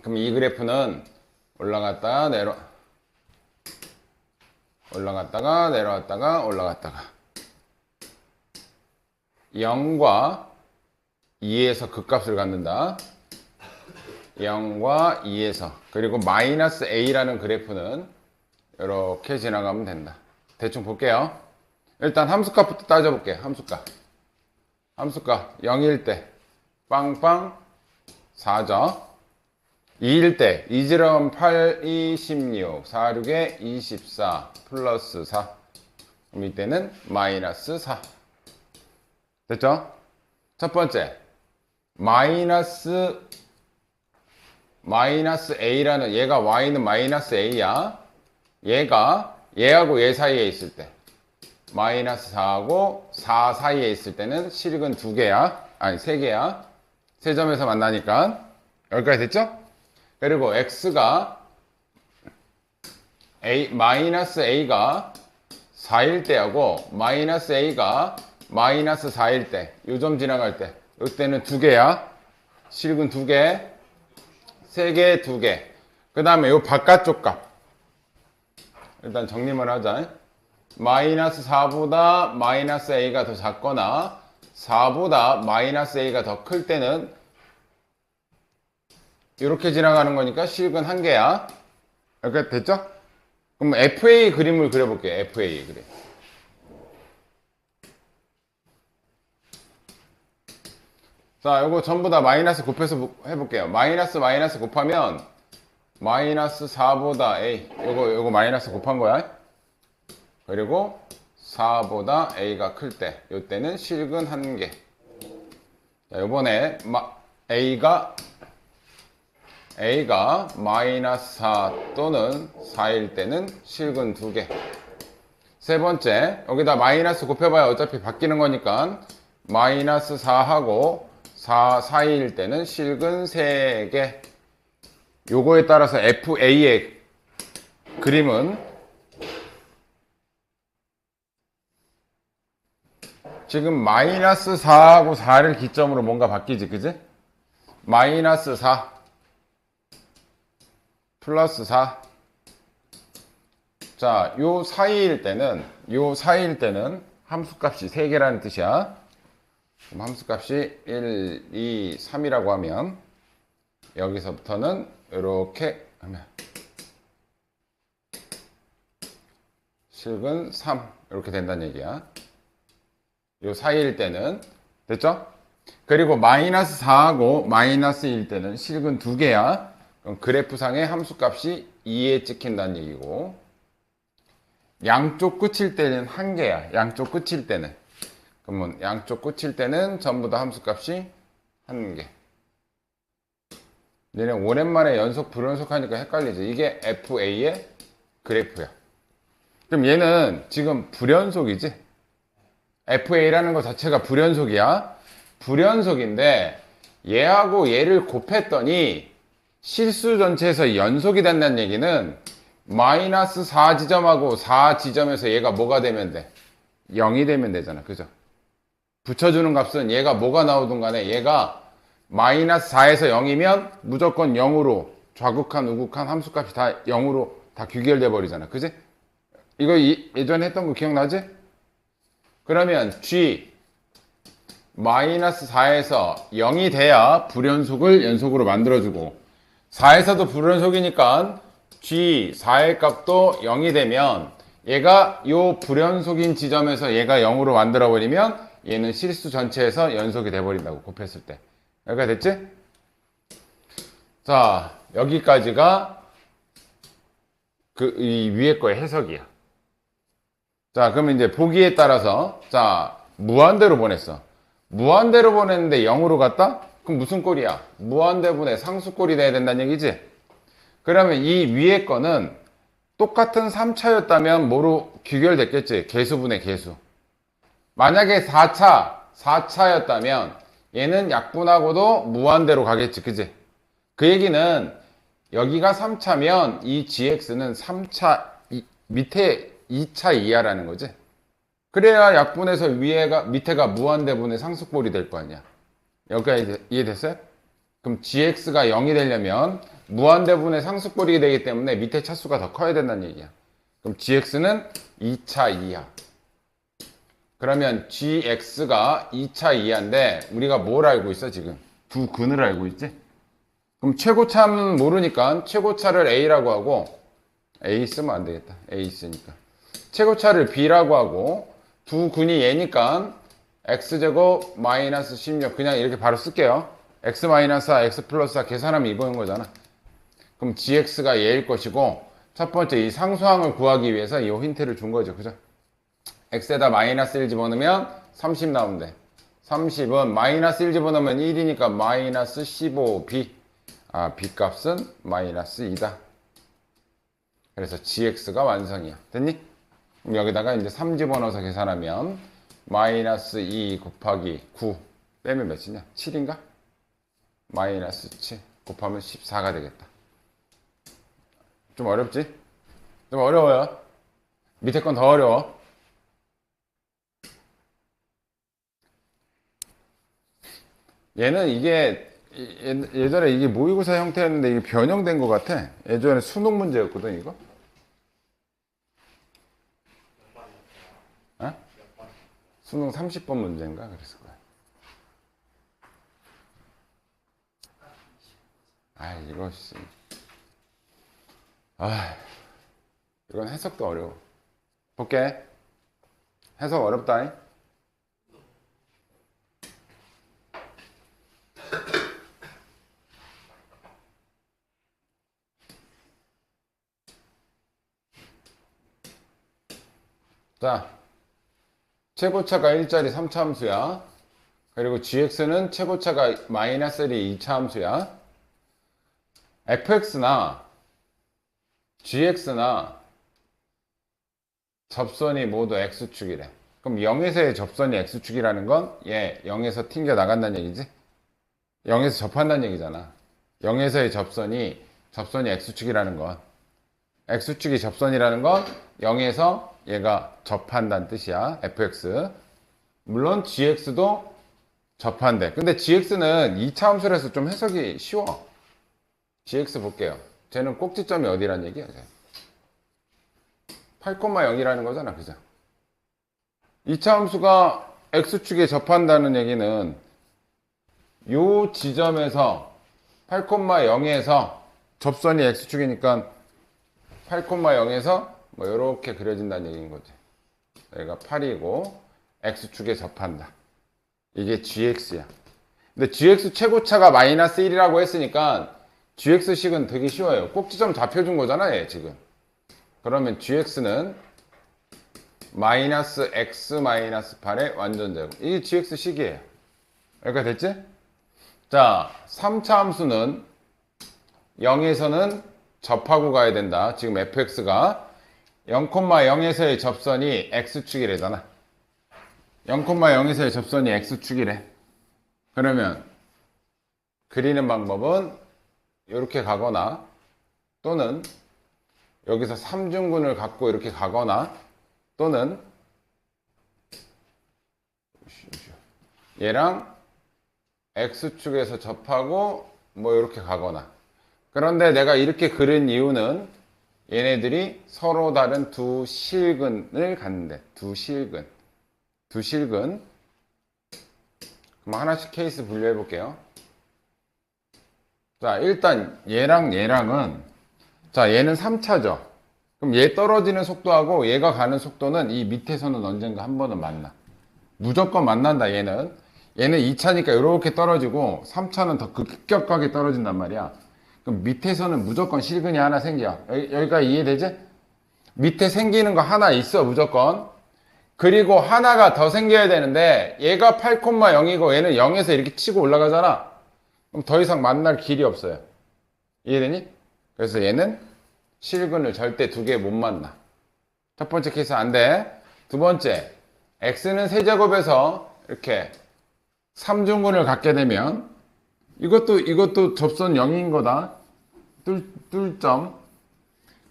그럼 이 그래프는 올라갔다가 내려왔다가 0과 2에서 극값을 갖는다. 0과 2에서. 그리고 마이너스 a라는 그래프는 이렇게 지나가면 된다. 대충 볼게요. 일단 함수값부터 따져볼게요. 함수값 0일 때 빵빵 4죠. 2일 때 2지름 8, 2, 16 4, 6에 24 플러스 4. 그럼 이때는 마이너스 4. 됐죠? 첫 번째 마이너스 a라는 얘가 y는 마이너스 a야. 얘하고 얘 사이에 있을 때 마이너스 4하고 4 사이에 있을 때는 실익은 2개야. 아니 3개야. 세 점에서 만나니까. 여기까지 됐죠? 그리고 x가 마이너스 a가 4일 때하고 마이너스 a가 마이너스 4일 때, 요 점 지나갈 때 이때는 2개야. 실익은 2개, 3개, 2개. 그 다음에 요 바깥쪽 값 일단 정리만 하자. 마이너스 4보다 마이너스 a가 더 작거나 4보다 마이너스 a가 더 클 때는 이렇게 지나가는 거니까 실근 한 개야. 이렇게 됐죠? 그럼 FA 그림을 그려볼게요. FA 그림. 자, 요거 전부 다 마이너스 곱해서 해볼게요. 마이너스 마이너스 곱하면 마이너스 4보다 a. 요거 마이너스 곱한 거야. 그리고 4보다 a가 클 때, 요때는 실근 한 개. 자, 요번에 a가 마이너스 4 또는 4일 때는 실근 두 개. 세 번째, 여기다 마이너스 곱해봐야 어차피 바뀌는 거니까 마이너스 4하고 4일 때는 실근 3개. 요거에 따라서 FA의 그림은 지금 마이너스 4하고 4를 기점으로 뭔가 바뀌지, 그지? 마이너스 4 플러스 4. 자, 요 사이일 때는 함수값이 3개라는 뜻이야. 그럼 함수값이 1, 2, 3이라고 하면 여기서부터는 이렇게 하면 실근 3 이렇게 된다는 얘기야. 요 사이일 때는 됐죠? 그리고 마이너스 4하고 마이너스 1일 때는 실근 2개야. 그럼 그래프상의 함수값이 2에 찍힌다는 얘기고, 양쪽 끝일 때는 1개야. 양쪽 끝일 때는. 그러면 양쪽 끝일 때는 전부 다 함수값이 1개. 얘네 오랜만에 연속 불연속 하니까 헷갈리지. 이게 FA의 그래프야. 그럼 얘는 지금 불연속이지? FA라는 거 자체가 불연속이야. 불연속인데 얘하고 얘를 곱했더니 실수 전체에서 연속이 된다는 얘기는 마이너스 4지점하고 4지점에서 얘가 뭐가 되면 돼? 0이 되면 되잖아. 그죠? 붙여주는 값은 얘가 뭐가 나오든 간에 얘가 마이너스 4에서 0이면 무조건 0으로 좌극한 우극한 함수값이 다 0으로 다 귀결돼 버리잖아. 그지? 이거 예전에 했던 거 기억나지? 그러면 G 마이너스 4에서 0이 돼야 불연속을 연속으로 만들어주고, 4에서도 불연속이니까 G 4의 값도 0이 되면 얘가 요 불연속인 지점에서 얘가 0으로 만들어 버리면 얘는 실수 전체에서 연속이 돼 버린다고, 곱했을 때. 여기가 됐지? 자, 여기까지가 이 위에 거의 해석이야. 자, 그러면 이제 보기에 따라서, 자, 무한대로 보냈어. 무한대로 보냈는데 0으로 갔다? 그럼 무슨 꼴이야? 무한대분의 상수꼴이 돼야 된다는 얘기지? 그러면 이 위에 거는 똑같은 3차였다면 뭐로 귀결됐겠지? 개수분의 개수. 만약에 4차였다면 얘는 약분하고도 무한대로 가겠지, 그지? 그 얘기는 여기가 3차면 이 gx는 3차 밑에 2차 이하라는 거지. 그래야 약분해서 밑에가 무한대분의 상수꼴이 될 거 아니야. 여기까지 이해됐어요? 그럼 gx가 0이 되려면 무한대분의 상수꼴이 되기 때문에 밑에 차수가 더 커야 된다는 얘기야. 그럼 gx는 2차 이하. 그러면 gx가 2차 이하인데 우리가 뭘 알고 있어 지금? 두 근을 알고 있지? 그럼 최고차는 모르니까 최고차를 a라고 하고, a 쓰면 안 되겠다. a 있으니까. 최고차를 b라고 하고, 두 근이 얘니까 x제곱 마이너스 16 그냥 이렇게 바로 쓸게요. x 마이너스 4, x 플러스 4 계산하면 이거인 거잖아. 그럼 gx가 얘일 것이고, 첫 번째 이 상수항을 구하기 위해서 이 힌트를 준 거죠. 그죠? x에다 마이너스 1 집어넣으면 30 나오는데, 30은 마이너스 1 집어넣으면 1이니까 마이너스 15b. b 값은 마이너스 2다. 그래서 gx가 완성이야. 됐니? 그럼 여기다가 이제 3 집어넣어서 계산하면 마이너스 2 곱하기 9 빼면 몇이냐? 7인가? 마이너스 7 곱하면 14가 되겠다. 좀 어렵지? 좀 어려워요. 밑에 건 더 어려워. 얘는 이게 예전에 이게 모의고사 형태였는데 이게 변형된 것 같아. 예전에 수능 문제였거든 이거. 수능 30번 문제인가 그랬을 거야. 아, 이거 씨. 아, 이건 해석도 어려워. 볼게. 해석 어렵다. 자, 최고차가 1짜리 3차 함수야. 그리고 gx는 최고차가 마이너스 1이 2차 함수야. fx나 gx나 접선이 모두 x축이래. 그럼 0에서의 접선이 x축이라는 건 얘 0에서 튕겨 나간다는 얘기지? 0에서 접한다는 얘기잖아. 0에서의 접선이 x축이라는 건, x축이 접선이라는 건 0에서 얘가 접한다는 뜻이야. fx. 물론 gx도 접한대. 근데 gx는 2차 함수라서 좀 해석이 쉬워. gx 볼게요. 쟤는 꼭지점이 어디란 얘기야? 8,0이라는 거잖아. 그죠? 2차 함수가 x축에 접한다는 얘기는 요 지점에서 8,0에서 접선이 x축이니까 8,0에서 뭐 이렇게 그려진다는 얘기인 거지. 여기가 8이고 x축에 접한다. 이게 gx야. 근데 gx 최고차가 마이너스 1이라고 했으니까 gx식은 되게 쉬워요. 꼭지점 잡혀준 거잖아, 얘 지금. 그러면 gx는 마이너스 x 마이너스 8의 완전제곱. 이게 gx식이에요. 여기까지 됐지? 자, 3차 함수는 0에서는 접하고 가야 된다. 지금 fx가 0,0에서의 접선이 x축이래잖아. 0,0에서의 접선이 x축이래. 그러면 그리는 방법은 이렇게 가거나, 또는 여기서 3중근을 갖고 이렇게 가거나, 또는 얘랑 x축에서 접하고 뭐 이렇게 가거나. 그런데 내가 이렇게 그린 이유는 얘네들이 서로 다른 두 실근을 갖는데, 두 실근. 그럼 하나씩 케이스 분류해 볼게요. 자, 일단 얘랑 얘랑은, 자, 얘는 3차죠. 그럼 얘 떨어지는 속도하고 얘가 가는 속도는 이 밑에서는 언젠가 한 번은 만나. 무조건 만난다. 얘는 2차니까 이렇게 떨어지고 3차는 더 급격하게 떨어진단 말이야. 그럼 밑에서는 무조건 실근이 하나 생겨. 여기까지 이해되지? 밑에 생기는 거 하나 있어, 무조건. 그리고 하나가 더 생겨야 되는데 얘가 8,0이고 얘는 0에서 이렇게 치고 올라가잖아. 그럼 더 이상 만날 길이 없어요. 이해되니? 그래서 얘는 실근을 절대 두 개 못 만나. 첫 번째 케이스 안 돼. 두 번째, x는 세제곱에서 이렇게 3중근을 갖게 되면 이것도 접선 0인 거다. 뚫점.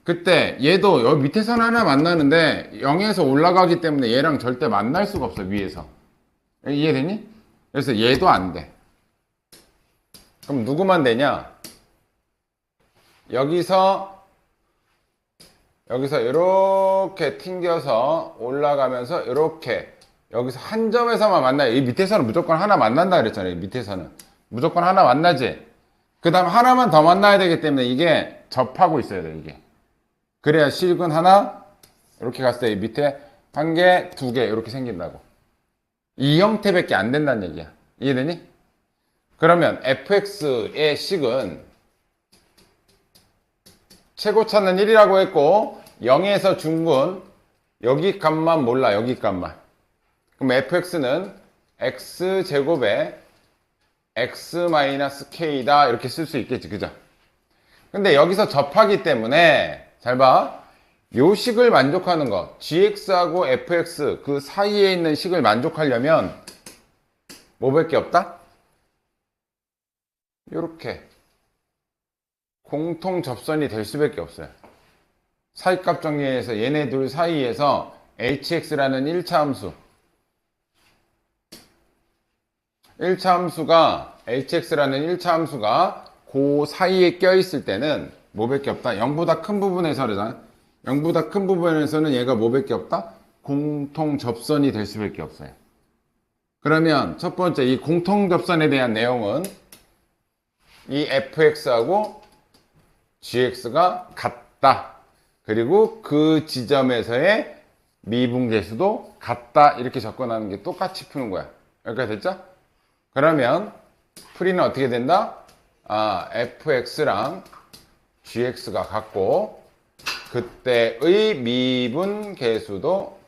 그때 얘도 여기 밑에서는 하나 만나는데 0에서 올라가기 때문에 얘랑 절대 만날 수가 없어, 위에서. 이해되니? 그래서 얘도 안 돼. 그럼 누구만 되냐? 여기서 이렇게 튕겨서 올라가면서 이렇게 여기서 한 점에서만 만나요. 이 밑에서는 무조건 하나 만난다 그랬잖아요. 이 밑에서는 무조건 하나 만나지. 그 다음 하나만 더 만나야 되기 때문에 이게 접하고 있어야 돼, 이게. 그래야 실근 하나 이렇게 갔을 때 이 밑에 한 개, 두 개 이렇게 생긴다고. 이 형태밖에 안 된다는 얘기야. 이해되니? 그러면 fx의 식은 최고차는 1이라고 했고 0에서 중근, 여기 값만 몰라. 여기 값만. 그럼 fx는 x제곱에 x-k다 이렇게 쓸 수 있겠지, 그죠? 근데 여기서 접하기 때문에 잘 봐. 요 식을 만족하는 거, gx하고 fx 그 사이에 있는 식을 만족하려면 뭐밖에 없다? 요렇게 공통 접선이 될 수밖에 없어요. 사이값 정리해서 얘네 둘 사이에서 hx라는 1차 함수, hx라는 1차 함수가 그 사이에 껴있을 때는 뭐밖에 없다? 0보다 큰 부분에서 그러잖아. 0보다 큰 부분에서는 얘가 뭐밖에 없다? 공통 접선이 될 수밖에 없어요. 그러면 첫 번째 이 공통접선에 대한 내용은 이 fx하고 gx가 같다. 그리고 그 지점에서의 미분계수도 같다. 이렇게 접근하는 게 똑같이 푸는 거야. 여기까지 됐죠? 그러면 풀이는 어떻게 된다? fx랑 gx가 같고 그때의 미분계수도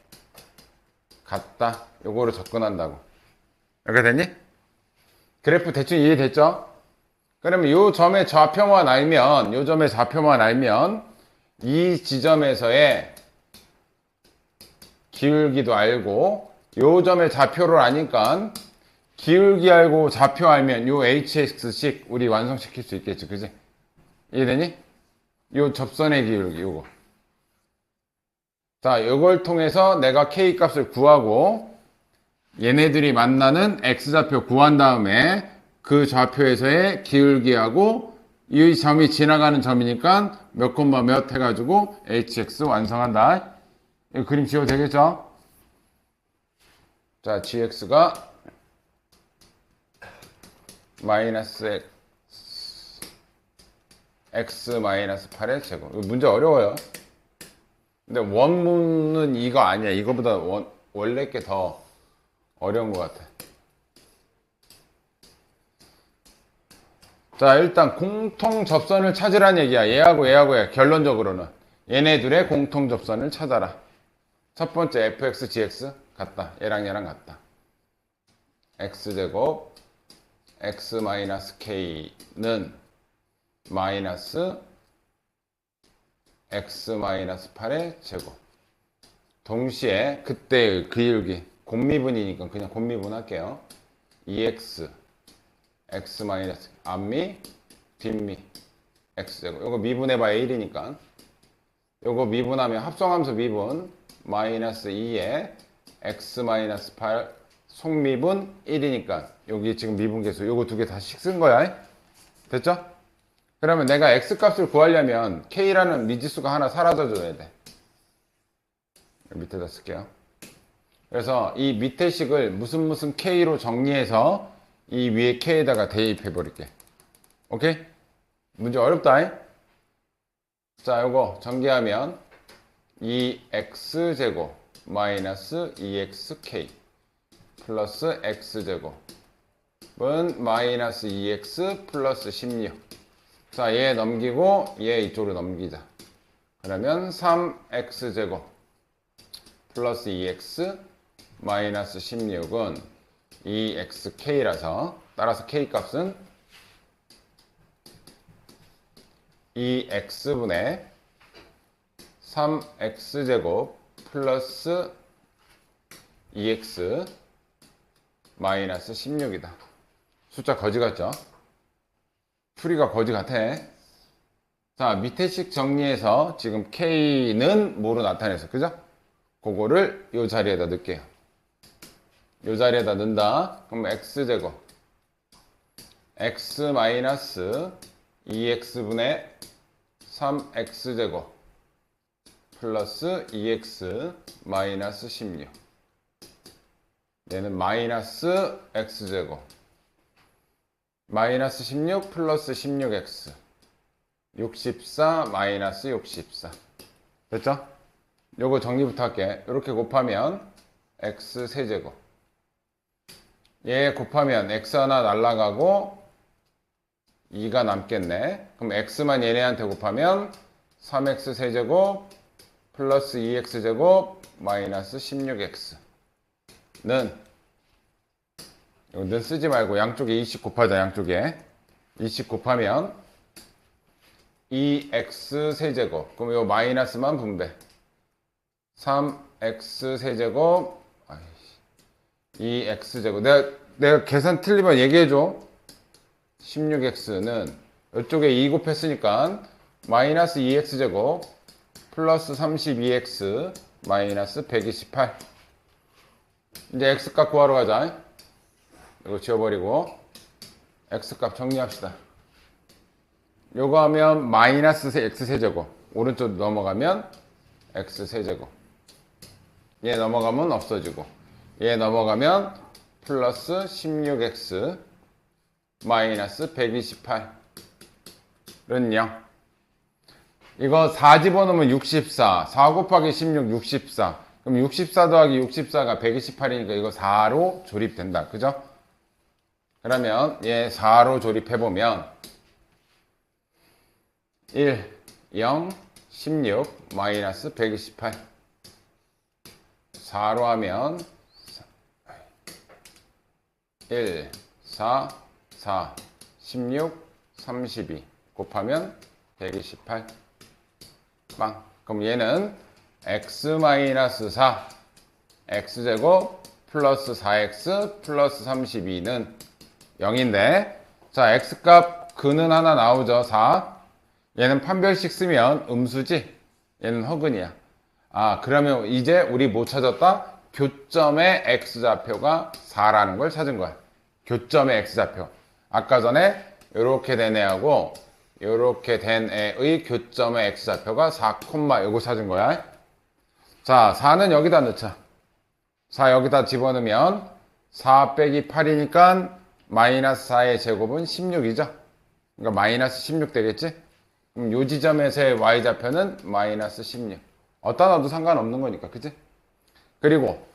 같다. 요거로 접근한다고. 이렇게 됐니? 그래프 대충 이해됐죠? 그러면 요 점의 좌표만 알면, 요 점의 좌표만 알면 이 지점에서의 기울기도 알고 요 점의 좌표를 아니까 기울기 알고 좌표 알면 요 hx식 우리 완성시킬 수 있겠지. 그지? 이해되니? 요 접선의 기울기 요거. 자, 요걸 통해서 내가 k 값을 구하고 얘네들이 만나는 x좌표 구한 다음에 그 좌표에서의 기울기하고 이 점이 지나가는 점이니까 몇 콤마 몇 해가지고 hx 완성한다. 이 그림 지워도 되겠죠? 자, gx가 마이너스 x 마이너스 8의 제곱. 문제 어려워요. 근데 원문은 이거 아니야. 이거보다 원래 게 더 어려운 것 같아. 자, 일단 공통 접선을 찾으란 얘기야. 얘하고 얘하고야. 결론적으로는 얘네 둘의 공통 접선을 찾아라. 첫 번째 fx, gx 같다. 얘랑 얘랑 같다. x제곱 x-k는 마이너스 x-8의 제곱. 동시에 그때의 기울기 곱미분이니까 그냥 곱미분 할게요. 2x x 마이너스 앞미 뒷미 x제곱. 요거 미분해봐야 1이니까 요거 미분하면 합성함수 미분 마이너스 2에 x 마이너스 8 속미분 1이니까 여기 지금 미분계수 요거 두 개 다씩 쓴 거야. 됐죠? 그러면 내가 x값을 구하려면 k라는 미지수가 하나 사라져줘야 돼. 밑에다 쓸게요. 그래서 이 밑에 식을 무슨 k로 정리해서 이 위에 k에다가 대입해 버릴게. 오케이? 문제 어렵다. 자, 요거 전개하면 2x제곱 마이너스 2xk 플러스 x제곱은 마이너스 2x 플러스 16. 자, 얘 넘기고 얘 이쪽으로 넘기자. 그러면 3x제곱 플러스 2x 마이너스 16은 2xk라서 따라서 k값은 2x분의 3x제곱 플러스 2x 마이너스 16이다. 숫자 거지 같죠? 풀이가 거지 같아. 자, 밑에 식 정리해서 지금 k는 뭐로 나타냈어? 그죠? 그거를 이 자리에다 넣을게요. 이 자리에다 넣는다. 그럼 x제곱 x 마이너스 2x분의 3x제곱 플러스 2x 마이너스 16. 얘는 마이너스 x제곱 마이너스 16 플러스 16x 64 마이너스 64. 됐죠? 요거 정리부터 할게. 이렇게 곱하면 x 세제곱. 얘 곱하면 x 하나 날라가고 2가 남겠네. 그럼 x만 얘네한테 곱하면 3x 세제곱 플러스 2x 제곱 마이너스 16x는 이거는 쓰지 말고 양쪽에 2씩 곱하자. 양쪽에 2씩 곱하면 2x 세제곱. 그럼 요 마이너스만 분배. 3x 세제곱 2x 제곱. 내가 계산 틀리면 얘기해줘. 16x는 이쪽에 2 곱했으니까 마이너스 2x 제곱 플러스 32x 마이너스 128. 이제 x값 구하러 가자. 이거 지워버리고 x값 정리합시다. 요거 하면 마이너스 x 세제곱. 오른쪽 넘어가면 x 세제곱. 얘 넘어가면 없어지고 얘 넘어가면 플러스 16x 마이너스 128은 0. 이거 4 집어넣으면 64. 4 곱하기 16, 64. 그럼 64 더하기 64가 128이니까 이거 4로 조립된다. 그죠? 그러면 얘 4로 조립해보면 1, 0, 16, 마이너스 128. 4로 하면 1, 4, 4, 16, 32 곱하면 128 빵. 그럼 얘는 x-4 x제곱 플러스 4x 플러스 32는 0인데 자 x값 근은 하나 나오죠. 4. 얘는 판별식 쓰면 음수지 얘는 허근이야. 아 그러면 이제 우리 뭐 찾았다? 교점의 x좌표가 4라는 걸 찾은 거야. 교점의 x좌표. 아까 전에 요렇게 된 애하고 요렇게 된 애의 교점의 x좌표가 4, 요거 찾은 거야. 자 4는 여기다 넣자. 4 여기다 집어넣으면 4 빼기 8이니까 마이너스 4의 제곱은 16이죠. 그러니까 마이너스 16 되겠지? 그럼 요 지점에서의 y좌표는 마이너스 16. 어디다 놔도 상관없는 거니까, 그치? 그리고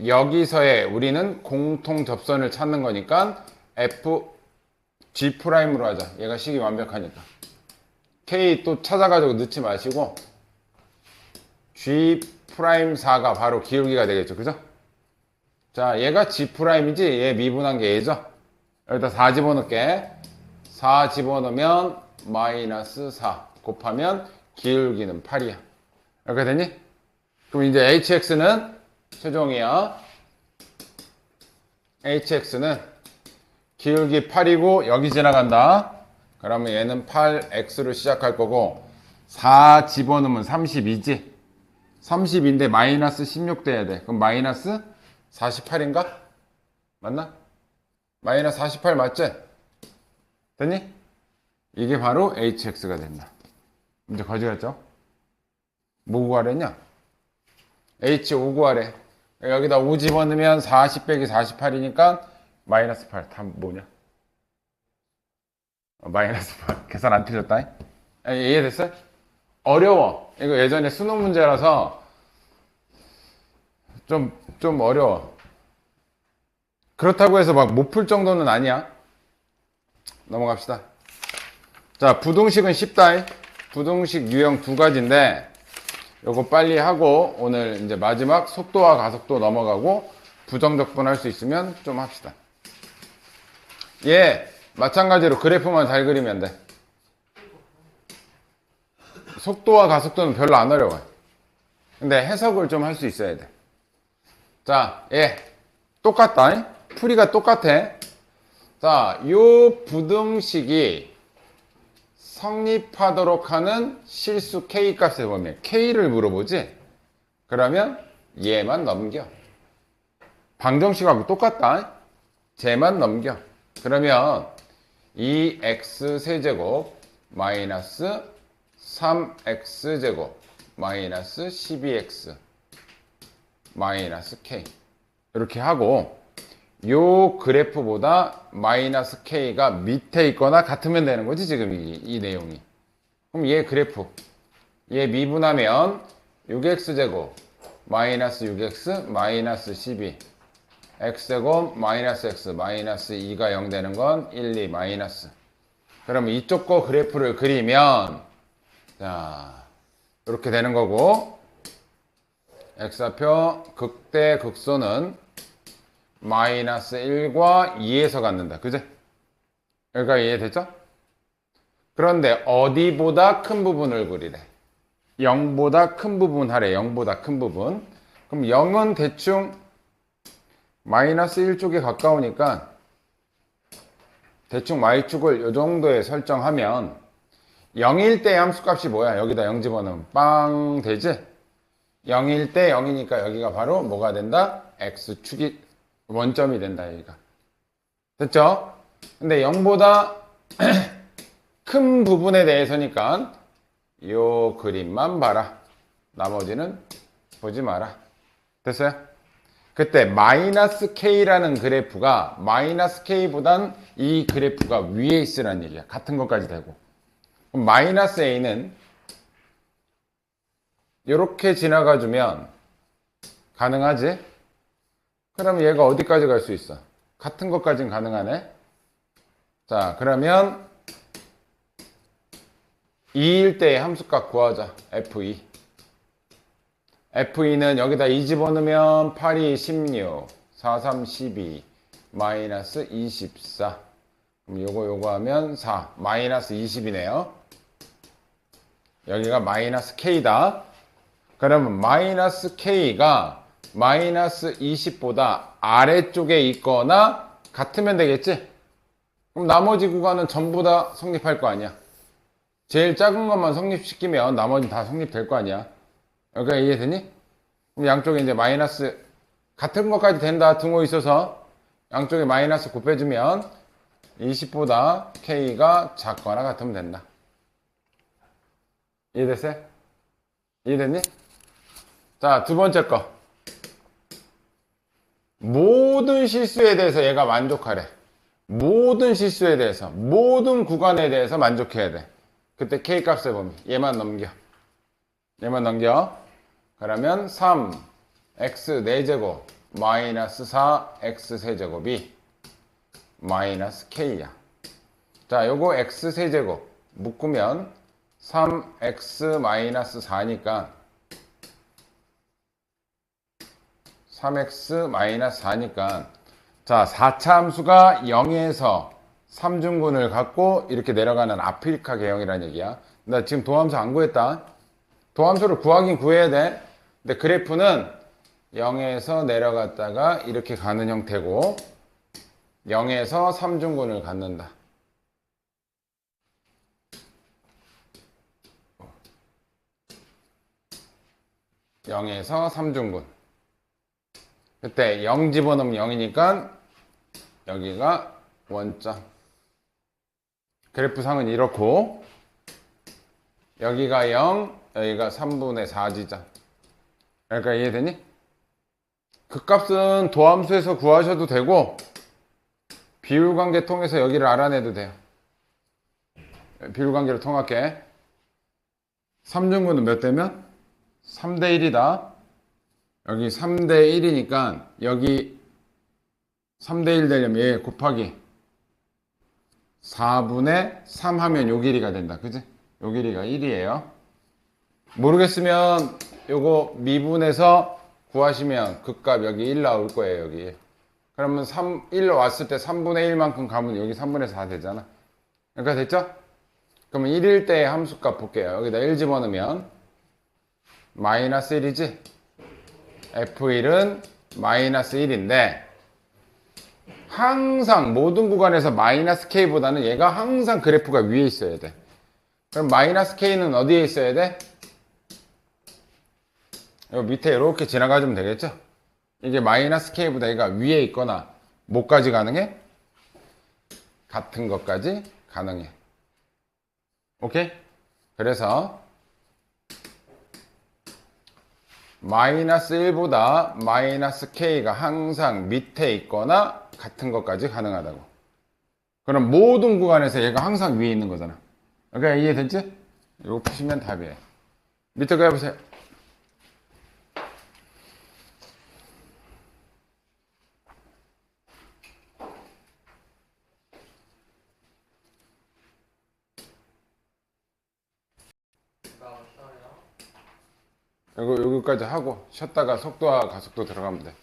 여기서의 우리는 공통 접선을 찾는 거니까 f g'으로 하자. 얘가 식이 완벽하니까. k 또 찾아가지고 넣지 마시고 g'4가 바로 기울기가 되겠죠, 그죠? 자, 얘가 g'이지 얘 미분한 게 얘죠. 여기다 4 집어넣을게. 4 집어넣으면 마이너스 4 곱하면 기울기는 8이야. 이렇게 되니? 그럼 이제 hx는 최종이야. hx는 기울기 8이고 여기 지나간다. 그러면 얘는 8x로 시작할 거고 4 집어넣으면 32지. 30인데 마이너스 16 돼야 돼. 그럼 마이너스 48인가? 맞나? 마이너스 48 맞지? 됐니? 이게 바로 hx가 된다. 이제 거지 같죠? 뭐 구하랬냐? h 5 구하래. 여기다 5 집어넣으면 40 빼기 48이니까 마이너스 8. 다 뭐냐? 마이너스 8. 계산 안 틀렸다. 이해됐어요? 어려워. 이거 예전에 수능 문제라서 좀 어려워. 그렇다고 해서 막 못 풀 정도는 아니야. 넘어갑시다. 자, 부등식은 쉽다. 부등식 유형 두 가지인데 요거 빨리 하고 오늘 이제 마지막 속도와 가속도 넘어가고 부정적분 할 수 있으면 좀 합시다. 얘 마찬가지로 그래프만 잘 그리면 돼. 속도와 가속도는 별로 안 어려워요. 근데 해석을 좀 할 수 있어야 돼. 자, 얘 똑같다. 풀이가 똑같아. 자, 요 부등식이 성립하도록 하는 실수 k 값에 보면 k를 물어보지? 그러면 얘만 넘겨. 방정식하고 똑같다. 쟤만 넘겨. 그러면 2x 세제곱 마이너스 3x제곱 마이너스 12x 마이너스 k 이렇게 하고 요 그래프보다 마이너스 k가 밑에 있거나 같으면 되는 거지 지금 이 내용이. 그럼 얘 그래프 얘 미분하면 6x제곱 마이너스 6x 마이너스 12 x제곱 마이너스 x 마이너스 2가 0 되는 건 1, 2 마이너스. 그러면 이쪽 거 그래프를 그리면 자 이렇게 되는 거고 x좌표 극대 극소는 마이너스 1과 2에서 갖는다. 그죠? 여기가 이해됐죠? 그런데 어디보다 큰 부분을 그리래? 0보다 큰 부분 하래. 0보다 큰 부분. 그럼 0은 대충 마이너스 1쪽에 가까우니까 대충 y축을 이 정도에 설정하면 0일 때 함수값이 뭐야? 여기다 0 집어넣으면 빵 되지? 0일 때 0이니까 여기가 바로 뭐가 된다? x축이 원점이 된다. 여기가 됐죠? 근데 0보다 큰 부분에 대해서니까 요 그림만 봐라. 나머지는 보지 마라. 됐어요? 그때 마이너스 K라는 그래프가 마이너스 K보단 이 그래프가 위에 있으라는 얘기야. 같은 것까지 되고. 그럼 마이너스 A는 이렇게 지나가주면 가능하지? 그럼 얘가 어디까지 갈 수 있어? 같은 것까지는 가능하네. 자, 그러면 2일 때의 함수값 구하자. F2. F2는 여기다 2 집어넣으면 8이 16, 4, 3, 12, 마이너스 24. 그럼 요거 하면 4, 마이너스 20이네요. 여기가 마이너스 K다. 그러면 마이너스 K가 마이너스 20보다 아래쪽에 있거나 같으면 되겠지? 그럼 나머지 구간은 전부 다 성립할 거 아니야. 제일 작은 것만 성립시키면 나머지는 다 성립될 거 아니야. 여기가 이해되니? 그럼 양쪽에 이제 마이너스 같은 것까지 된다 등호 있어서 양쪽에 마이너스 9 빼주면 20보다 K가 작거나 같으면 된다. 이해됐어요? 이해됐니? 자, 두 번째 거. 모든 실수에 대해서 얘가 만족하래. 모든 실수에 대해서, 모든 구간에 대해서 만족해야 돼. 그때 K 값의 범위. 얘만 넘겨. 얘만 넘겨. 그러면 3, x 4제곱, 마이너스 4, x 세제곱이 마이너스 K야. 자, 요거 x 세제곱 묶으면 3x 마이너스 4니까 3x 마이너스 4니까 자, 4차 함수가 0에서 3중근을 갖고 이렇게 내려가는 아프리카 개형이라는 얘기야. 나 지금 도함수 안 구했다. 도함수를 구하긴 구해야 돼. 근데 그래프는 0에서 내려갔다가 이렇게 가는 형태고 0에서 3중근을 갖는다. (0에서) 3중근. 그때 0 집어넣으면 0이니까 여기가 원점. 그래프상은 이렇고 여기가 0, 여기가 3분의 4지점. 그러니까 이해되니? 그 값은 도함수에서 구하셔도 되고 비율관계 통해서 여기를 알아내도 돼요. 비율관계를 통할게. 3중근은 몇 대면? 3대 1이다. 여기 3대 1이니까 여기 3대 1 되려면 얘 곱하기 4분의 3 하면 요 길이가 된다. 그지? 요 길이가 1이에요. 모르겠으면 요거 미분해서 구하시면 그 값 여기 1 나올 거예요. 여기. 그러면 1 왔을 때 3분의 1만큼 가면 여기 3분의 4 되잖아. 그러니까 됐죠? 그러면 1일 때의 함수값 볼게요. 여기다 1 집어넣으면 마이너스 1이지? F1은 마이너스 1인데 항상 모든 구간에서 마이너스 K보다는 얘가 항상 그래프가 위에 있어야 돼. 그럼 마이너스 K는 어디에 있어야 돼? 여기 밑에 이렇게 지나가주면 되겠죠? 이게 마이너스 K보다 얘가 위에 있거나 뭐까지 가능해? 같은 것까지 가능해. 오케이? 그래서 마이너스 1보다 마이너스 K가 항상 밑에 있거나 같은 것까지 가능하다고. 그럼 모든 구간에서 얘가 항상 위에 있는 거잖아. 그러니까 이해됐지? 이거 푸시면 답이에요. 밑에 거 해보세요. 이거 여기까지 하고 쉬었다가 속도와 가속도 들어가면 돼.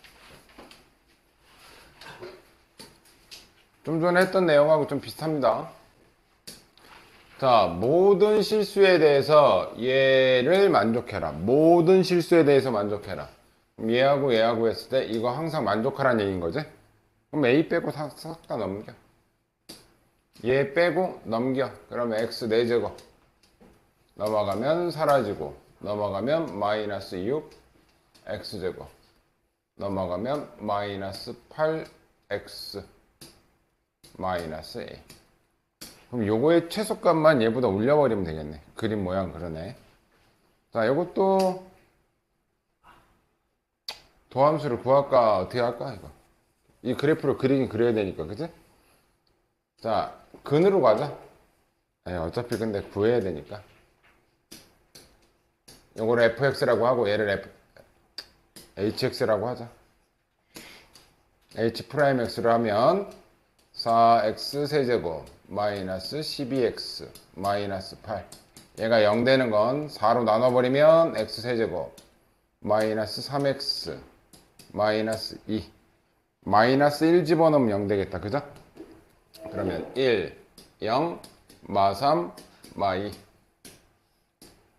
좀 전에 했던 내용하고 좀 비슷합니다. 자, 모든 실수에 대해서 얘를 만족해라. 모든 실수에 대해서 만족해라. 그럼 얘하고 했을 때 이거 항상 만족하라는 얘기인 거지? 그럼 A 빼고 싹 다 넘겨. 얘 빼고 넘겨. 그러면 x 4제곱 넘어가면 사라지고 넘어가면 마이너스 6 x제곱 넘어가면 마이너스 8x 마이너스 a. 그럼 요거의 최소값만 얘보다 올려버리면 되겠네. 그림 모양 그러네. 자, 요것도 도함수를 구할까 어떻게 할까 이거. 이 그래프를 그리긴 그려야 되니까 그지? 자 근으로 가자. 어차피 근데 구해야 되니까 요거를 fx라고 하고 얘를 hx라고 하자. h 프라임 x로 하면 4x 세제곱 마이너스 12x 마이너스 8. 얘가 0 되는 건 4로 나눠버리면 x 세제곱 마이너스 3x 마이너스 2. 마이너스 1 집어넣으면 0 되겠다. 그죠? 그러면 1, 0, 마 3, 마 2.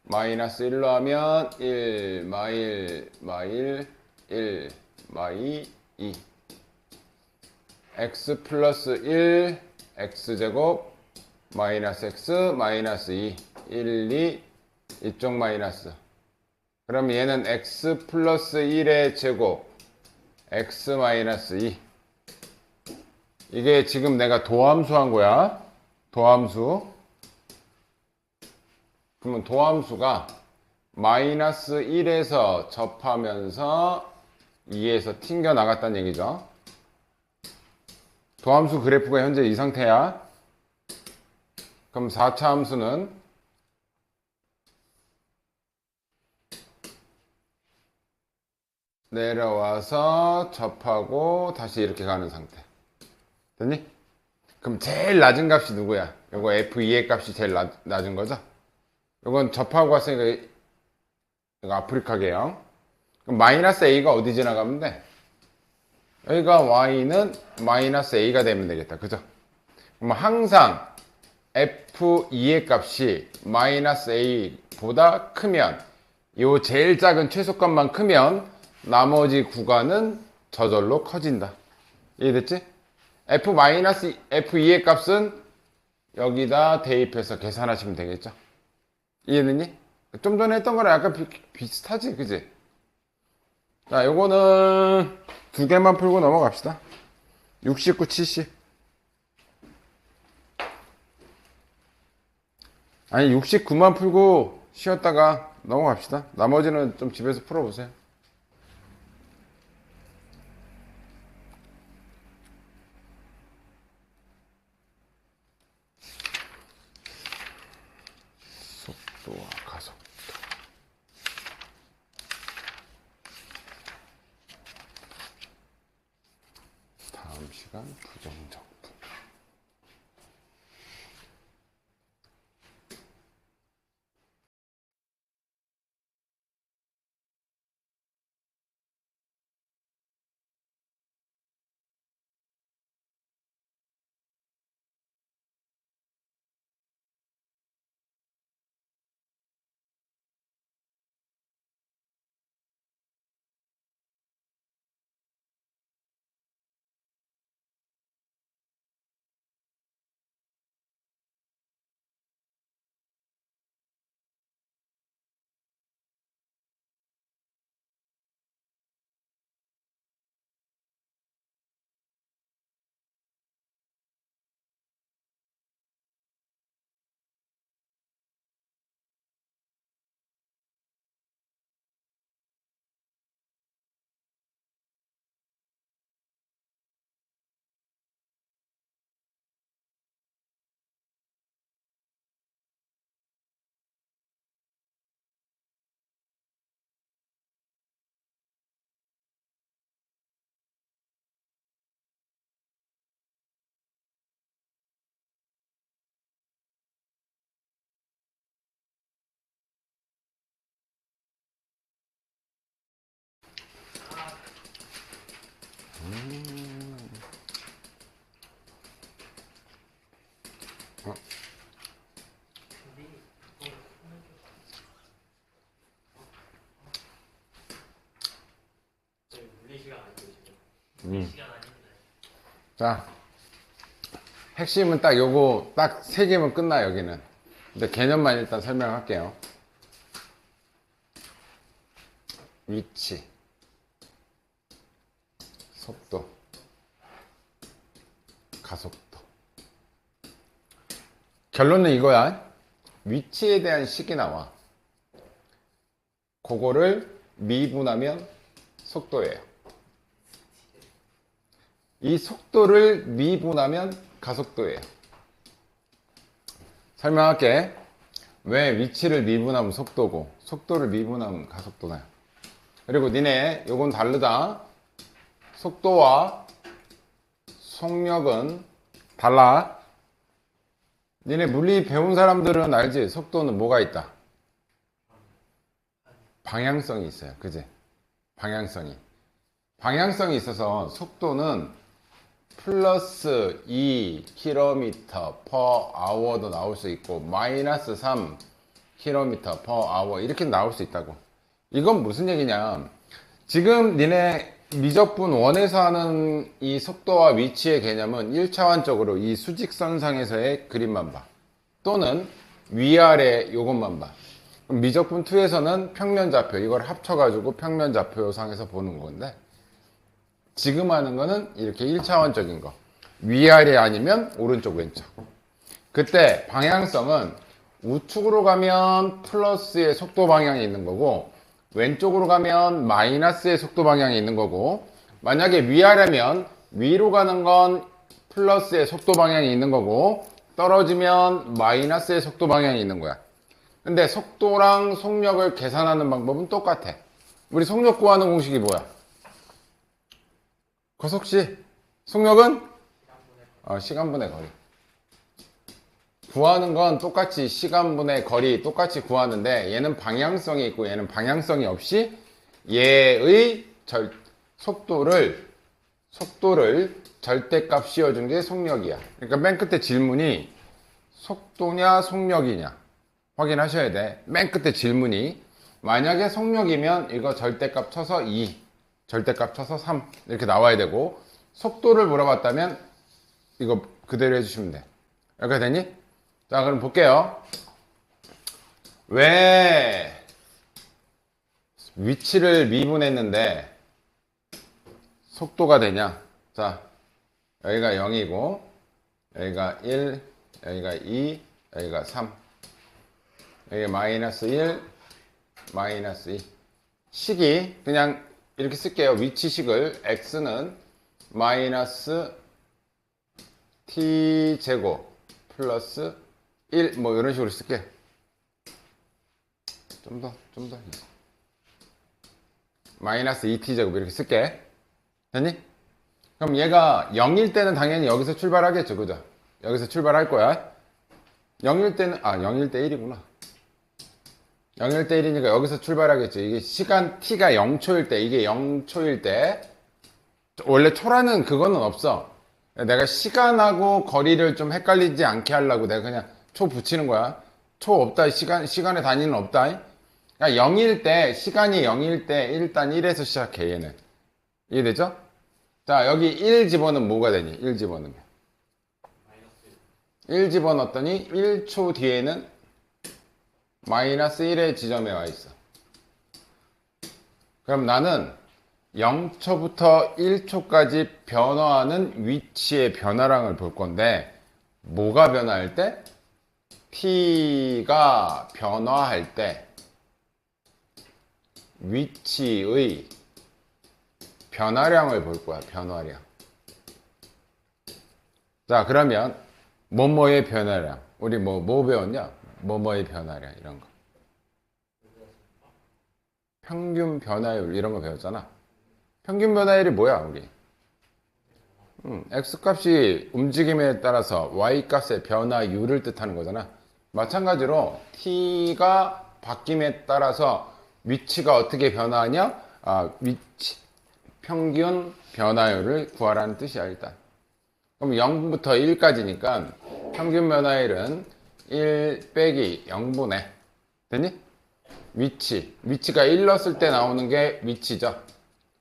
마이너스 1로 하면 1, 마 1, 마 1, 1, 마 2, 2. x 플러스 1, x제곱 마이너스 x 마이너스 2. 1, 2, 이쪽 마이너스. 그럼 얘는 x 플러스 1의 제곱 x 마이너스 2. 이게 지금 내가 도함수 한 거야. 도함수. 그러면 도함수가 마이너스 1에서 접하면서 2에서 튕겨 나갔다는 얘기죠. 도함수 그래프가 현재 이 상태야. 그럼 4차 함수는 내려와서 접하고 다시 이렇게 가는 상태. 됐니? 그럼 제일 낮은 값이 누구야? 요거 F2의 값이 제일 낮은 거죠? 요건 접하고 갔으니까 이거 아프리카계형. 그럼 마이너스 A가 어디 지나가면 돼? 여기가 Y는 마이너스 A가 되면 되겠다. 그죠? 그럼 항상 F2의 값이 마이너스 A보다 크면 요 제일 작은 최소값만 크면 나머지 구간은 저절로 커진다. 이해됐지? F2의 값은 여기다 대입해서 계산하시면 되겠죠? 이해됐니? 좀 전에 했던 거랑 약간 비슷하지? 그지? 자, 요거는 두 개만 풀고 넘어갑시다. 69, 70. 아니, 69만 풀고 쉬었다가 넘어갑시다. 나머지는 좀 집에서 풀어보세요. 속도와 가속도. 다음 시간 부정적분. 자, 핵심은 딱 요거 딱 세 개면 끝나 여기는. 근데 개념만 일단 설명할게요. 위치, 속도, 가속도. 결론은 이거야. 위치에 대한 식이 나와. 그거를 미분하면 속도예요. 이 속도를 미분하면 가속도예요. 설명할게. 왜 위치를 미분하면 속도고 속도를 미분하면 가속도나요? 그리고 니네 요건 다르다. 속도와 속력은 달라. 니네 물리 배운 사람들은 알지? 속도는 뭐가 있다? 방향성이 있어요. 그지? 방향성이 있어서 속도는 플러스 2km per hour도 나올 수 있고 마이너스 3km per hour 이렇게 나올 수 있다고. 이건 무슨 얘기냐, 지금 니네 미적분 1에서 하는 이 속도와 위치의 개념은 1차원적으로 이 수직선상에서의 그림만 봐, 또는 위아래 요것만 봐. 그럼 미적분 2에서는 평면좌표, 이걸 합쳐가지고 평면좌표상에서 보는 건데, 지금 하는 거는 이렇게 1차원적인 거, 위아래 아니면 오른쪽 왼쪽. 그때 방향성은 우측으로 가면 플러스의 속도 방향이 있는 거고 왼쪽으로 가면 마이너스의 속도 방향이 있는 거고, 만약에 위아래면 위로 가는 건 플러스의 속도 방향이 있는 거고 떨어지면 마이너스의 속도 방향이 있는 거야. 근데 속도랑 속력을 계산하는 방법은 똑같아. 우리 속력 구하는 공식이 뭐야? 거속시. 속력은? 시간분의 거리. 구하는 건 똑같이 시간분의 거리 똑같이 구하는데, 얘는 방향성이 있고 얘는 방향성이 없이 얘의 속도를 절대값 씌워준 게 속력이야. 그러니까 맨 끝에 질문이 속도냐 속력이냐 확인하셔야 돼. 맨 끝에 질문이 만약에 속력이면 이거 절대값 쳐서 2, 절대값 쳐서 3 이렇게 나와야 되고, 속도를 물어봤다면 이거 그대로 해주시면 돼. 이렇게 되니? 자, 그럼 볼게요. 왜 위치를 미분했는데 속도가 되냐? 자, 여기가 0이고 여기가 1, 여기가 2, 여기가 3, 여기 마이너스 1, 마이너스 2. 식이 그냥 이렇게 쓸게요. 위치식을 x는 마이너스 t제곱 플러스 1 뭐 이런 식으로 쓸게. 좀 더 마이너스 2t제곱 이렇게 쓸게. 됐니? 그럼 얘가 0일 때는 당연히 여기서 출발하겠죠. 그죠? 여기서 출발할 거야. 0일 때는 0일 때 1이구나. 0일 때 1이니까 여기서 출발하겠죠. 이게 시간 t가 0초일 때, 이게 0초일 때, 원래 초라는 그거는 없어. 내가 시간하고 거리를 좀 헷갈리지 않게 하려고 내가 그냥 초 붙이는 거야. 초 없다. 시간의 단위는 없다. 그러니까 0일 때, 시간이 0일 때 일단 1에서 시작해, 얘는. 이해되죠? 자, 여기 1 집어넣으면 뭐가 되니? 1 집어넣으면. 1 집어넣었더니 1초 뒤에는 마이너스 1의 지점에 와 있어. 그럼 나는 0초부터 1초까지 변화하는 위치의 변화량을 볼 건데, 뭐가 변화할 때? t가 변화할 때 위치의 변화량을 볼 거야. 변화량. 자, 그러면 뭐뭐의 변화량, 우리 뭐 배웠냐? 뭐뭐의 변화량 이런 거, 평균 변화율 이런 거 배웠잖아. 평균 변화율이 뭐야? 우리 x값이 움직임에 따라서 y값의 변화율을 뜻하는 거잖아. 마찬가지로 t가 바뀜에 따라서 위치가 어떻게 변화하냐? 위치 평균 변화율을 구하라는 뜻이야. 일단 그럼 0부터 1까지니까 평균 변화율은 1 빼기 0분의, 됐니? 위치가 1 넣었을 때 나오는 게 위치죠.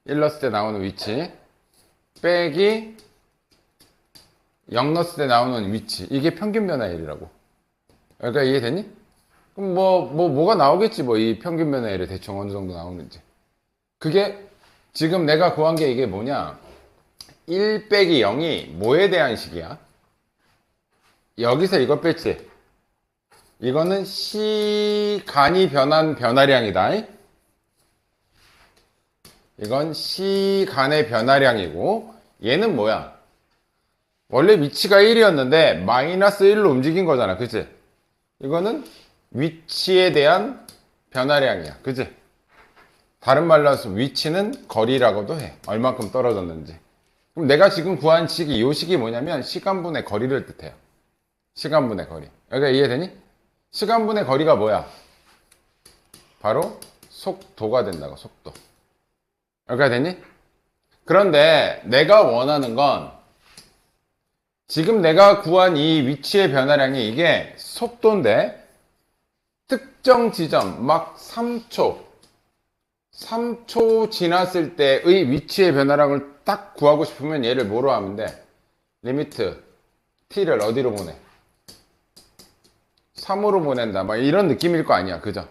1 넣었을 때 나오는 위치 빼기 0 넣었을 때 나오는 위치, 이게 평균 변화율이라고. 그러니까 이해되니? 그럼 뭐가 나오겠지. 이 평균 변화율이 대충 어느 정도 나오는지. 그게 지금 내가 구한 게 이게 뭐냐, 1 빼기 0이 뭐에 대한 식이야? 여기서 이거 뺐지. 이거는 시간이 변한 변화량이다. 이건 시간의 변화량이고 얘는 뭐야? 원래 위치가 1이었는데 마이너스 1로 움직인 거잖아. 그치? 이거는 위치에 대한 변화량이야. 그치? 다른 말로 해서 위치는 거리라고도 해. 얼만큼 떨어졌는지. 그럼 내가 지금 구한 식이, 이 식이 뭐냐면 시간분의 거리를 뜻해요. 시간분의 거리. 여기가 이해되니? 시간분의 거리가 뭐야? 바로 속도가 된다고, 속도. 여기가 되니? 그런데 내가 원하는 건 지금 내가 구한 이 위치의 변화량이 이게 속도인데 특정 지점, 막 3초 지났을 때의 위치의 변화량을 딱 구하고 싶으면 얘를 뭐로 하면 돼? 리미트 t를 어디로 보내? 3으로 보낸다. 막 이런 느낌일 거 아니야. 그죠?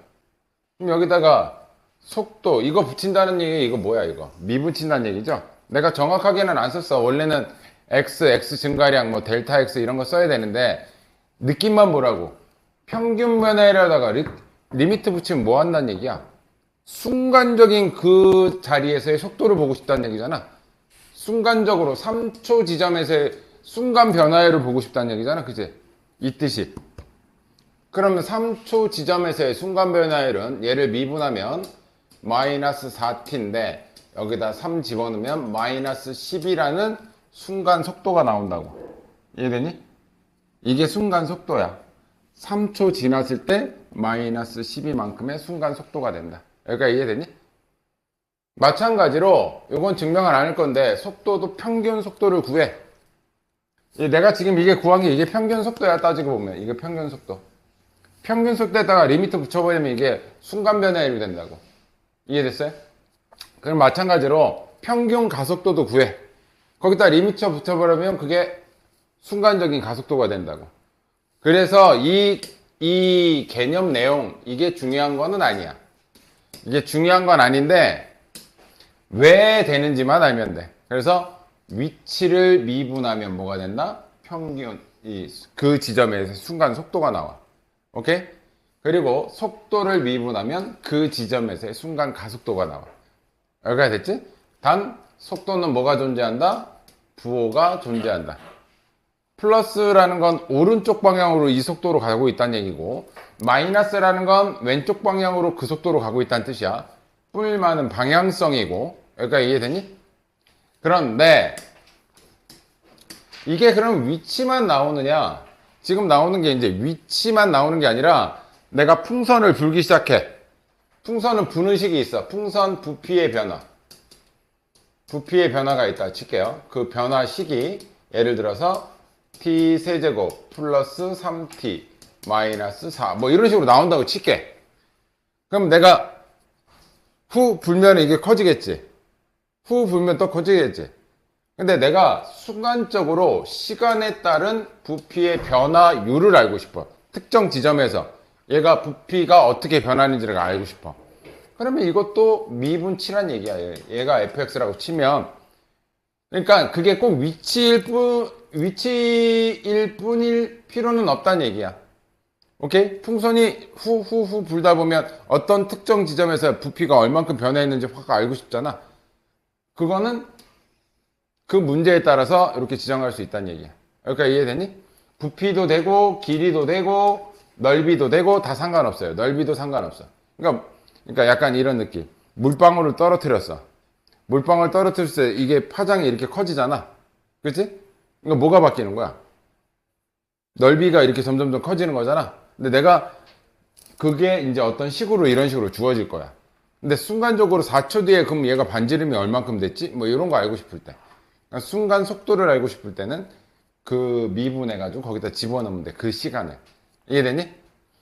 그럼 여기다가 속도 이거 붙인다는 얘기 이거 뭐야 이거? 미붙인다는 얘기죠? 내가 정확하게는 안 썼어. 원래는 x 증가량 뭐 델타 x 이런 거 써야 되는데 느낌만 보라고. 평균 변화에다가 리미트 붙이면 뭐 한다는 얘기야? 순간적인 그 자리에서의 속도를 보고 싶다는 얘기잖아. 순간적으로 3초 지점에서의 순간 변화를 보고 싶다는 얘기잖아. 그치? 이 뜻이. 그러면 3초 지점에서의 순간 변화율은 얘를 미분하면 마이너스 4t인데 여기다 3 집어넣으면 마이너스 10이라는 순간 속도가 나온다고. 이해되니? 이게 순간 속도야. 3초 지났을 때 마이너스 12만큼의 순간 속도가 된다. 여기가 이해되니? 마찬가지로 이건 증명을 안 할 건데 속도도 평균 속도를 구해. 내가 지금 이게 구한 게 이게 평균 속도야. 따지고 보면 이게 평균 속도. 평균 속도에다가 리미트 붙여버리면 이게 순간 변화율이 된다고. 이해됐어요? 그럼 마찬가지로 평균 가속도도 구해. 거기다 리미트 붙여버리면 그게 순간적인 가속도가 된다고. 그래서 이 개념 내용 이게 중요한 거는 아니야. 이게 중요한 건 아닌데 왜 되는지만 알면 돼. 그래서 위치를 미분하면 뭐가 된다? 평균 그 지점에서 순간 속도가 나와. 오케이? 그리고 속도를 미분하면 그 지점에서의 순간 가속도가 나와. 여기가 됐지? 단 속도는 뭐가 존재한다? 부호가 존재한다. 플러스라는 건 오른쪽 방향으로 이 속도로 가고 있다는 얘기고 마이너스라는 건 왼쪽 방향으로 그 속도로 가고 있다는 뜻이야. 뿔만은 방향성이고 여기가 이해되니? 그런데 이게 그럼 위치만 나오느냐? 지금 나오는 게 이제 위치만 나오는 게 아니라 내가 풍선을 불기 시작해. 풍선은 부는 식이 있어. 풍선 부피의 변화. 부피의 변화가 있다 칠게요. 그 변화 식이 예를 들어서 t 세제곱 플러스 3t 마이너스 4 뭐 이런 식으로 나온다고 칠게. 그럼 내가 후 불면 이게 커지겠지. 후 불면 또 커지겠지. 근데 내가 순간적으로 시간에 따른 부피의 변화율을 알고 싶어. 특정 지점에서 얘가 부피가 어떻게 변하는지를 알고 싶어. 그러면 이것도 미분치란 얘기야. 얘가 fx라고 치면 그러니까 그게 꼭 위치일 뿐일 필요는 없다는 얘기야. 오케이? 풍선이 후 불다 보면 어떤 특정 지점에서 부피가 얼만큼 변화했는지 확 알고 싶잖아. 그거는 그 문제에 따라서 이렇게 지정할 수 있다는 얘기야. 그러니까 이해되니? 부피도 되고 길이도 되고 넓이도 되고 다 상관없어요. 넓이도 상관없어. 그러니까 약간 이런 느낌. 물방울을 떨어뜨렸어. 물방울 떨어뜨릴 때 이게 파장이 이렇게 커지잖아. 그치? 그러니까 뭐가 바뀌는 거야? 넓이가 이렇게 점점 커지는 거잖아. 근데 내가 그게 이제 어떤 식으로 이런 식으로 주어질 거야. 근데 순간적으로 4초 뒤에 그럼 얘가 반지름이 얼만큼 됐지? 뭐 이런 거 알고 싶을 때. 그러니까 순간 속도를 알고 싶을 때는 그 미분해가지고 거기다 집어넣으면 돼. 그 시간을. 이해되니?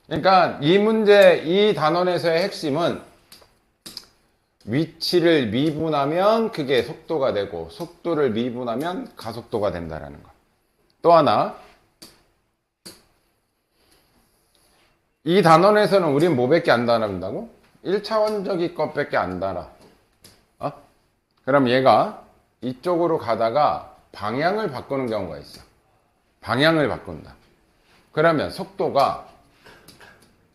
그러니까 이 문제, 이 단원에서의 핵심은 위치를 미분하면 그게 속도가 되고 속도를 미분하면 가속도가 된다라는 거. 또 하나. 이 단원에서는 우린 뭐밖에 안 다룬다고? 1차원적인 것밖에 안 달아. 그럼 얘가 이쪽으로 가다가 방향을 바꾸는 경우가 있어. 방향을 바꾼다. 그러면 속도가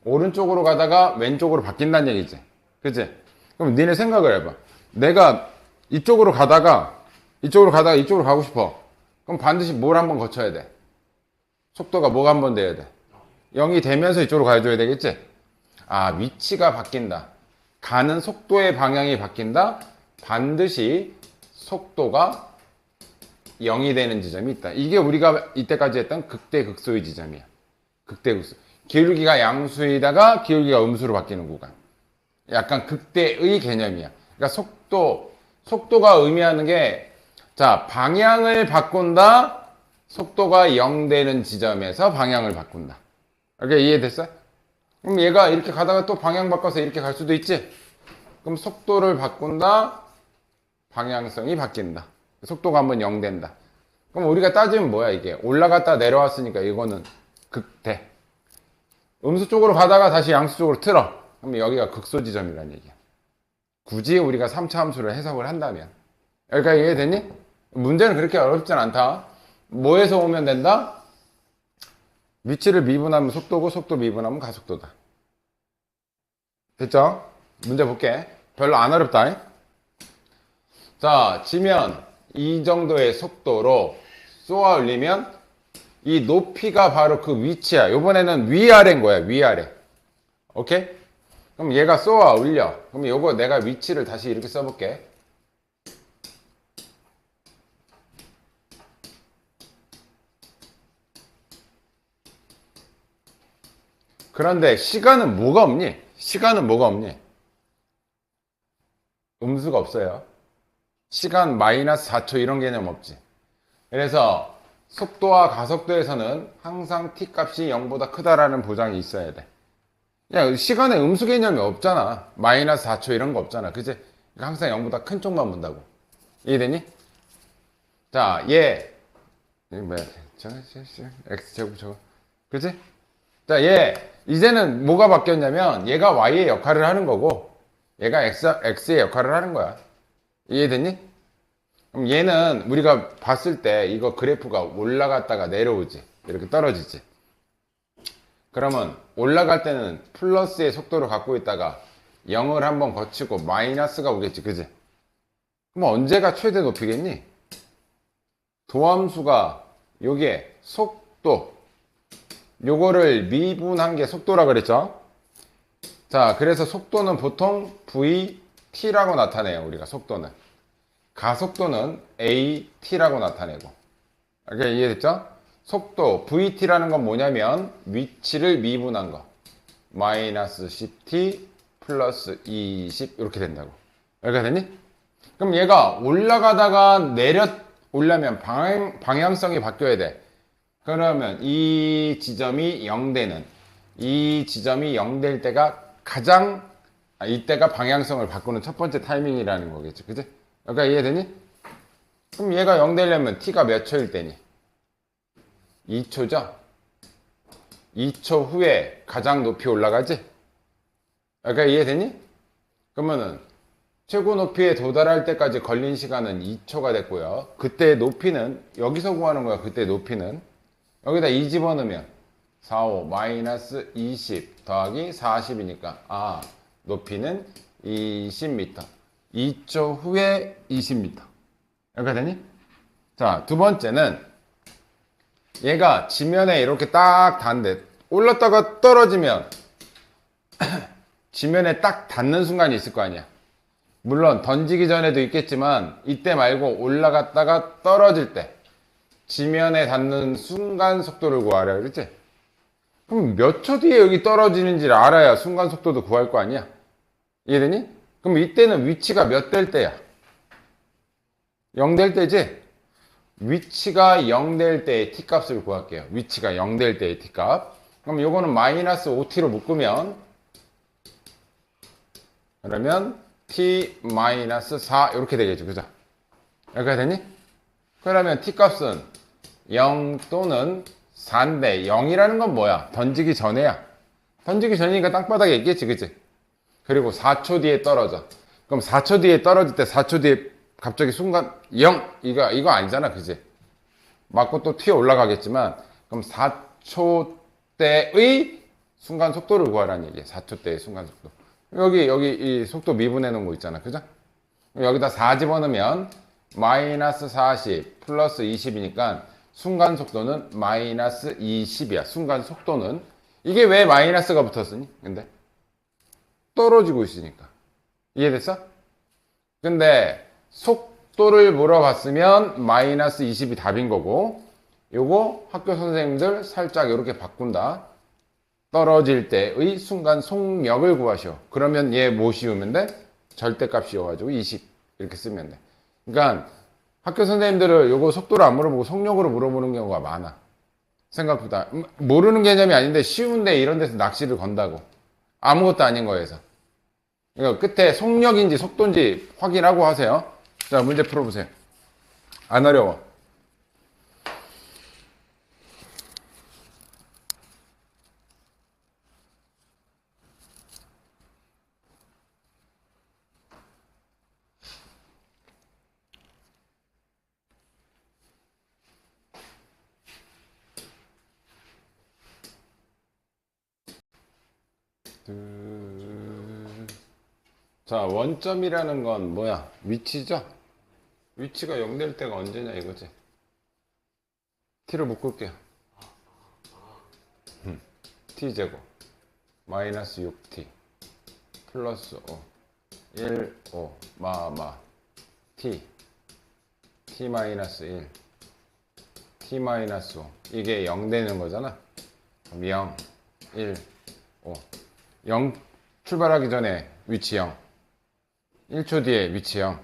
오른쪽으로 가다가 왼쪽으로 바뀐다는 얘기지. 그치? 그럼 니네 생각을 해봐. 내가 이쪽으로 가다가 이쪽으로 가고 싶어. 그럼 반드시 뭘 한번 거쳐야 돼? 속도가 뭐가 한번 돼야 돼? 0이 되면서 이쪽으로 가줘야 되겠지? 아, 위치가 바뀐다. 가는 속도의 방향이 바뀐다. 반드시 속도가 0이 되는 지점이 있다. 이게 우리가 이때까지 했던 극대극소의 지점이야. 극대극소. 기울기가 양수이다가 기울기가 음수로 바뀌는 구간. 약간 극대의 개념이야. 그러니까 속도가 의미하는 게, 자, 방향을 바꾼다. 속도가 0 되는 지점에서 방향을 바꾼다. 이렇게 이해됐어요? 그럼 얘가 이렇게 가다가 또 방향 바꿔서 이렇게 갈 수도 있지? 그럼 속도를 바꾼다. 방향성이 바뀐다. 속도가 한번 0 된다. 그럼 우리가 따지면 뭐야, 이게? 올라갔다 내려왔으니까 이거는 극대. 음수 쪽으로 가다가 다시 양수 쪽으로 틀어. 그럼 여기가 극소 지점이라는 얘기야. 굳이 우리가 3차 함수를 해석을 한다면. 여기까지 이해됐니? 문제는 그렇게 어렵진 않다. 뭐에서 오면 된다? 위치를 미분하면 속도고, 속도 미분하면 가속도다. 됐죠? 문제 볼게. 별로 안 어렵다. 자, 지면 이 정도의 속도로 쏘아 올리면 이 높이가 바로 그 위치야. 요번에는 위아래인 거야, 위아래. 오케이? 그럼 얘가 쏘아 올려. 그럼 요거 내가 위치를 다시 이렇게 써볼게. 그런데 시간은 뭐가 없니? 시간은 뭐가 없니? 음수가 없어요. 시간 마이너스 4초 이런 개념 없지. 그래서 속도와 가속도에서는 항상 t 값이 0보다 크다라는 보장이 있어야 돼. 야, 시간에 음수 개념이 없잖아. 마이너스 4초 이런 거 없잖아. 그치? 항상 0보다 큰 쪽만 본다고. 이해되니? 자, 얘 뭐야? x제곱 저거. 그치? 자, 얘 이제는 뭐가 바뀌었냐면 얘가 y의 역할을 하는 거고 얘가 x의 역할을 하는 거야. 이해됐니? 그럼 얘는 우리가 봤을 때 이거 그래프가 올라갔다가 내려오지. 이렇게 떨어지지. 그러면 올라갈 때는 플러스의 속도를 갖고 있다가 0을 한번 거치고 마이너스가 오겠지. 그지? 그럼 언제가 최대 높이겠니? 도함수가 요게 속도 요거를 미분한 게 속도라 그랬죠? 자, 그래서 속도는 보통 VT라고 나타내요. 우리가 속도는. 가속도는 AT라고 나타내고. 이렇게 이해됐죠? 속도 VT라는 건 뭐냐면 위치를 미분한 거. 마이너스 10T 플러스 20 이렇게 된다고. 이렇게 됐니? 그럼 얘가 올라가다가 올라면 방향성이 바뀌어야 돼. 그러면 이 지점이 0 되는 이 지점이 0 될 때가 이때가 방향성을 바꾸는 첫 번째 타이밍이라는 거겠지. 그치? 여기까지 이해되니? 그럼 얘가 0 되려면 t가 몇 초일 때니? 2초죠? 2초 후에 가장 높이 올라가지? 여기까지 이해되니? 그러면은 최고 높이에 도달할 때까지 걸린 시간은 2초가 됐고요. 그때 높이는 여기서 구하는 거야. 그때 높이는 여기다 2 집어넣으면 45 마이너스 20 더하기 40이니까 높이는 20m. 2초 후에 20m. 여기가 되니? 자, 두 번째는 얘가 지면에 이렇게 딱 닿는데 올랐다가 떨어지면 지면에 딱 닿는 순간이 있을 거 아니야. 물론 던지기 전에도 있겠지만 이때 말고 올라갔다가 떨어질 때 지면에 닿는 순간 속도를 구하라 그랬지? 그럼 몇 초 뒤에 여기 떨어지는지를 알아야 순간 속도도 구할 거 아니야? 이해되니? 그럼 이때는 위치가 몇 될 때야? 0 될 때지? 위치가 0 될 때의 t값을 구할게요. 위치가 0 될 때의 t값. 그럼 요거는 마이너스 5t로 묶으면 그러면 t 마이너스 4 이렇게 되겠죠. 그죠? 여기까지 되니? 그러면 t값은 0 또는 4인데 0이라는 건 뭐야? 던지기 전에야. 던지기 전이니까 땅바닥에 있겠지. 그치? 그리고 4초 뒤에 떨어져. 그럼 4초 뒤에 떨어질 때 4초 뒤에 갑자기 순간 0 이거 아니잖아. 그치? 맞고 또 튀어 올라가겠지만 그럼 4초 때의 순간 속도를 구하라는 얘기야. 4초 때의 순간 속도. 여기 이 속도 미분해 놓은 거 있잖아. 그죠? 여기다 4 집어넣으면 마이너스 40 플러스 20이니까 순간 속도는 마이너스 20이야. 순간 속도는. 이게 왜 마이너스가 붙었으니? 근데 떨어지고 있으니까. 이해됐어? 근데 속도를 물어봤으면 마이너스 20이 답인 거고, 요거 학교 선생님들 살짝 이렇게 바꾼다. 떨어질 때의 순간 속력을 구하시오. 그러면 얘 뭐 씌우면 돼? 절대값 씌워가지고 20 이렇게 쓰면 돼. 그러니까 학교 선생님들은 요거 속도를 안 물어보고 속력으로 물어보는 경우가 많아. 생각보다 모르는 개념이 아닌데 쉬운데 이런 데서 낚시를 건다고. 아무것도 아닌 거에서. 그러니까 끝에 속력인지 속도인지 확인하고 하세요. 자, 문제 풀어보세요. 안 어려워. 자, 원점이라는 건 뭐야? 위치죠? 위치가 0 될 때가 언제냐 이거지. t로 묶을게요. t제곱 마이너스 6t 플러스 5 1 5 t 마이너스 1 t 마이너스 5 이게 0 되는 거잖아. 그럼 0 1 5 0 출발하기 전에 위치 0 1초 뒤에 위치 0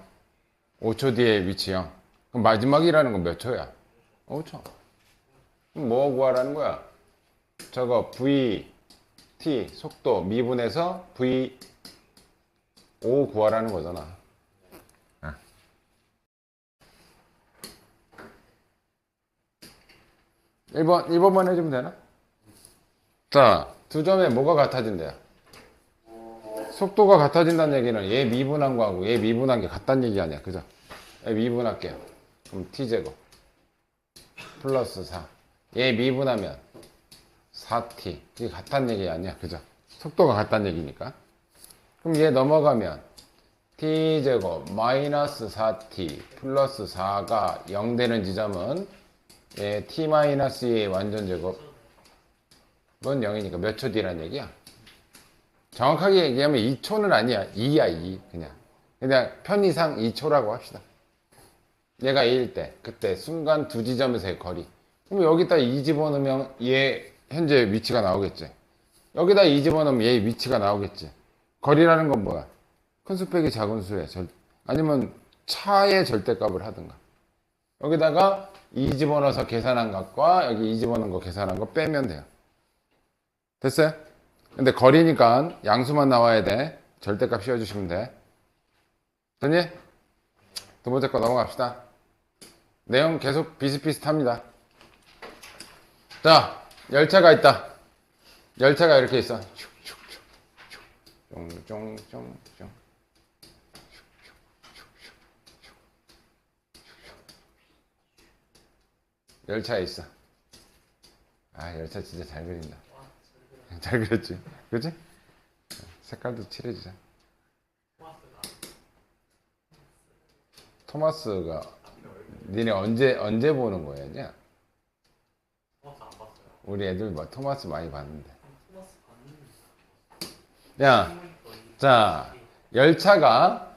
5초 뒤에 위치 0 그럼 마지막이라는 건 몇 초야? 5초. 그럼 뭐 구하라는 거야? 저거 t 속도 미분해서 o 구하라는 거잖아. 1번만 해주면 되나? 자, 두 점에 뭐가 같아진대요? 속도가 같아진다는 얘기는 얘 미분한 거하고 얘 미분한 게 같다는 얘기 아니야. 그죠? 얘 미분할게요. 그럼 t제곱 플러스 4. 얘 미분하면 4t. 이게 같다는 얘기 아니야. 그죠? 속도가 같다는 얘기니까. 그럼 얘 넘어가면 t제곱 마이너스 4t 플러스 4가 0 되는 지점은 얘 t 마이너스 2의 완전 제곱은 0이니까 몇 초 뒤란 얘기야? 정확하게 얘기하면 2초는 아니야. 2야, 2. 그냥 편의상 2초라고 합시다. 얘가 2일 때, 그때 순간 두 지점에서의 거리. 그럼 여기다 2 집어넣으면 얘 현재 위치가 나오겠지. 여기다 2 집어넣으면 얘 위치가 나오겠지. 거리라는 건 뭐야? 큰 수 빼기 작은 수의 아니면 차의 절대값을 하든가. 여기다가 2 집어넣어서 계산한 것과 여기 2 집어넣은 거 계산한 거 빼면 돼요. 됐어요? 근데 거리니까 양수만 나와야 돼. 절대값 씌워주시면 돼. 됐니? 두 번째 거 넘어갑시다. 내용 계속 비슷비슷합니다. 자, 열차가 있다. 열차가 이렇게 있어. 쫑쫑쫑쫑. 열차에 있어. 아, 열차 진짜 잘 그린다. 잘 그렸지? 그치? 색깔도 칠해주자. 토마스가 니네 언제 보는 거였냐? 우리 애들 뭐 토마스 많이 봤는데. 야, 자, 열차가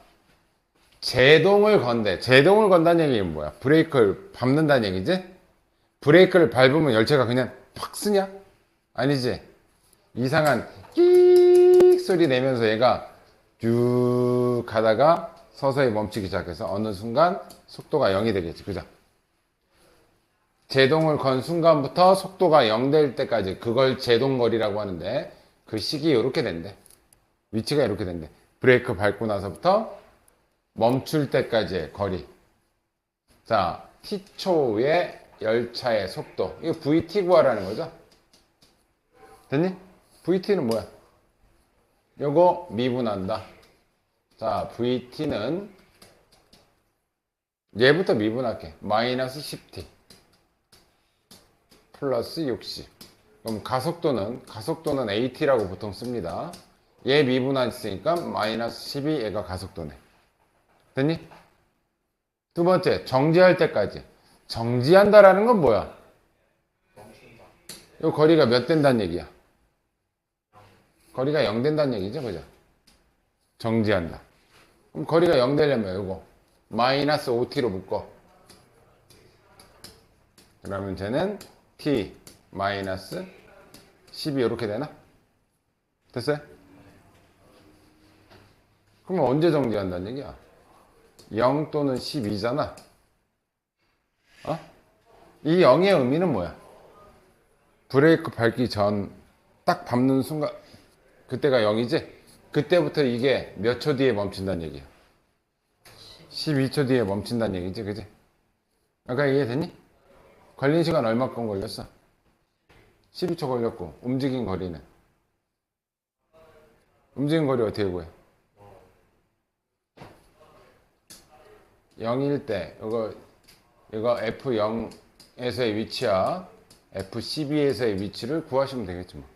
제동을 건대. 제동을 건다는 얘기는 뭐야? 브레이크를 밟는다는 얘기지? 브레이크를 밟으면 열차가 그냥 팍 쓰냐? 아니지. 이상한 끼익 소리 내면서 얘가 쭉 가다가 서서히 멈추기 시작해서 어느 순간 속도가 0이 되겠지. 그죠? 제동을 건 순간부터 속도가 0 될 때까지 그걸 제동거리라고 하는데 그 시기 이렇게 된대. 위치가 이렇게 된대. 브레이크 밟고 나서부터 멈출 때까지의 거리. 자, t초의 열차의 속도. 이거 VT 구하라는 거죠? 됐니? VT는 뭐야? 요거 미분한다. 자, VT는 얘부터 미분할게. 마이너스 10t 플러스 60. 그럼 가속도는 AT라고 보통 씁니다. 얘 미분했으니까 마이너스 12 얘가 가속도네. 됐니? 두 번째, 정지할 때까지. 정지한다라는 건 뭐야? 이 거리가 몇 된다는 얘기야? 거리가 0 된다는 얘기죠, 그죠? 정지한다. 그럼 거리가 0 되려면 이거 마이너스 5t로 묶어. 그러면 쟤는 t 마이너스 12 이렇게 되나? 됐어요? 그럼 언제 정지한다는 얘기야? 0 또는 12잖아. 어? 이 0의 의미는 뭐야? 브레이크 밟기 전 딱 밟는 순간 그때가 0이지? 그때부터 이게 몇 초 뒤에 멈춘다는 얘기야. 12초 뒤에 멈춘다는 얘기지, 그지? 아까 이해됐니? 걸린 시간 얼마큼 걸렸어? 12초 걸렸고 움직인 거리는? 움직인 거리 어떻게 구해? 0일 때 이거 F0에서의 위치와 F12에서의 위치를 구하시면 되겠지 뭐.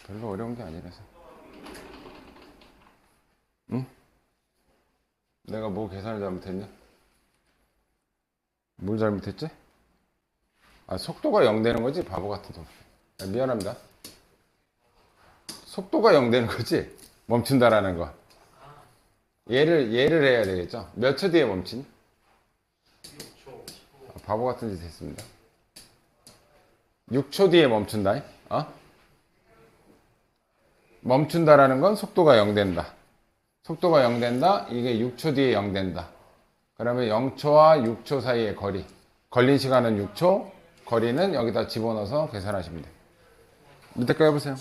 별로 어려운 게 아니라서. 응? 내가 뭐 계산을 잘못했냐? 뭘 잘못했지? 아, 속도가 0 되는 거지? 바보 같은 놈. 아, 미안합니다. 속도가 0 되는 거지? 멈춘다라는 거. 얘를 해야 되겠죠? 몇 초 뒤에 멈추니? 6초, 15. 아, 바보 같은 짓 했습니다. 6초 뒤에 멈춘다. 어? 멈춘다라는 건 속도가 0 된다. 속도가 0 된다. 이게 6초 뒤에 0 된다. 그러면 0초와 6초 사이의 거리. 걸린 시간은 6초, 거리는 여기다 집어넣어서 계산하시면 돼요. 밑에 거 해보세요.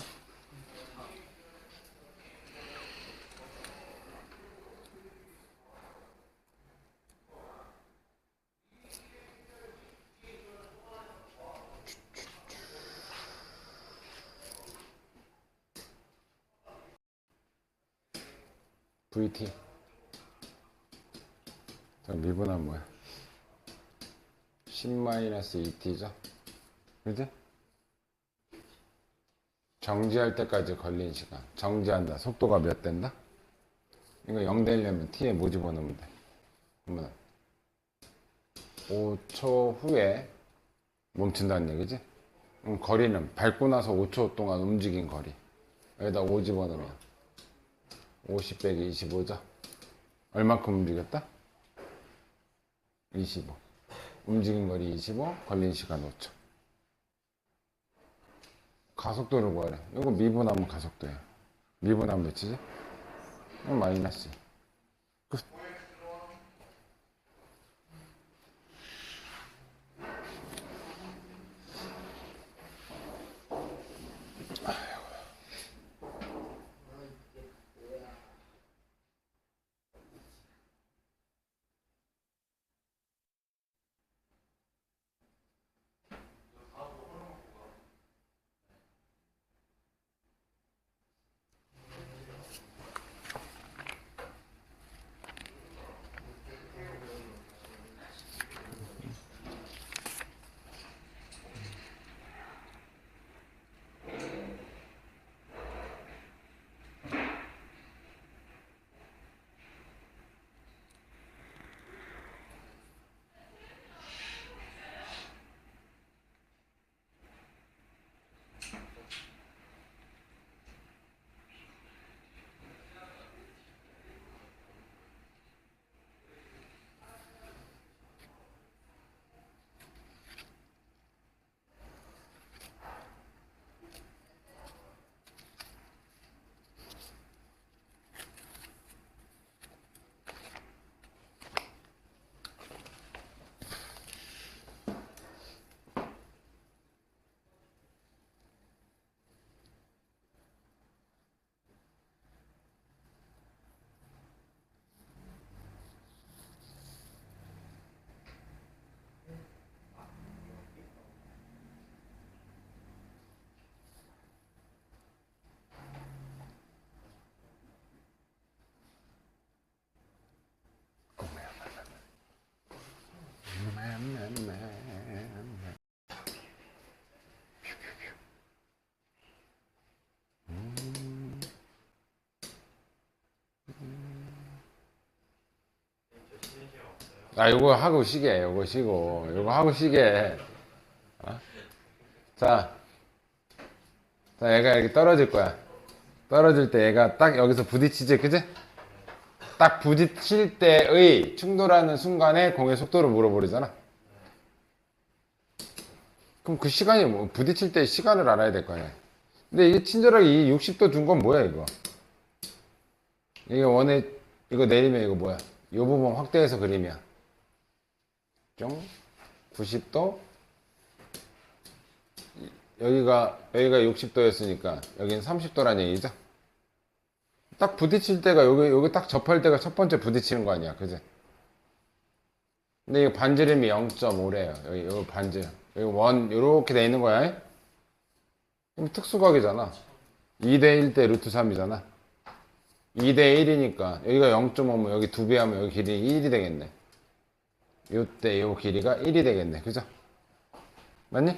VT. 자, 미분하면 뭐야? 10-2t죠? 그지? 정지할 때까지 걸린 시간. 정지한다. 속도가 몇 된다? 이거 0 되려면 t에 뭐 집어넣으면 돼? 그러면 5초 후에 멈춘다는 얘기지? 그럼 거리는 밟고 나서 5초 동안 움직인 거리. 여기다 5 집어넣으면 50 빼기 25죠? 얼마큼 움직였다? 25. 움직인 거리 25, 걸린 시간 5초. 가속도를 구하래. 이거 미분하면 가속도야. 미분하면 몇이지? 마이너스. 끝. 요거 하고 쉬게. 요거 쉬고. 요거 하고 쉬게. 어? 자, 얘가 이렇게 떨어질 거야. 떨어질 때 얘가 딱 여기서 부딪히지, 그지? 딱 부딪힐 때의 충돌하는 순간에 공의 속도를 물어버리잖아. 그럼 그 시간이 뭐, 부딪힐 때 시간을 알아야 될 거 아니야. 근데 이게 친절하게 이 60도 준 건 뭐야, 이거? 이게 이거 내리면 이거 뭐야? 이 부분 확대해서 그림이야. 뿅. 90도. 여기가 60도였으니까 여기는 30도란 얘기죠. 딱 부딪힐 때가 여기 딱 접할 때가 첫 번째 부딪히는 거 아니야, 그지? 근데 이거 반지름이 0.5래요. 여기 반지름. 여기 원 요렇게 돼 있는 거야. 그럼 특수각이잖아. 2대 1 대 루트 3이잖아. 2대 1이니까 여기가 0.5면 여기 2배 하면 여기 길이 1이 되겠네. 요때 요 길이가 1이 되겠네. 그죠? 맞니?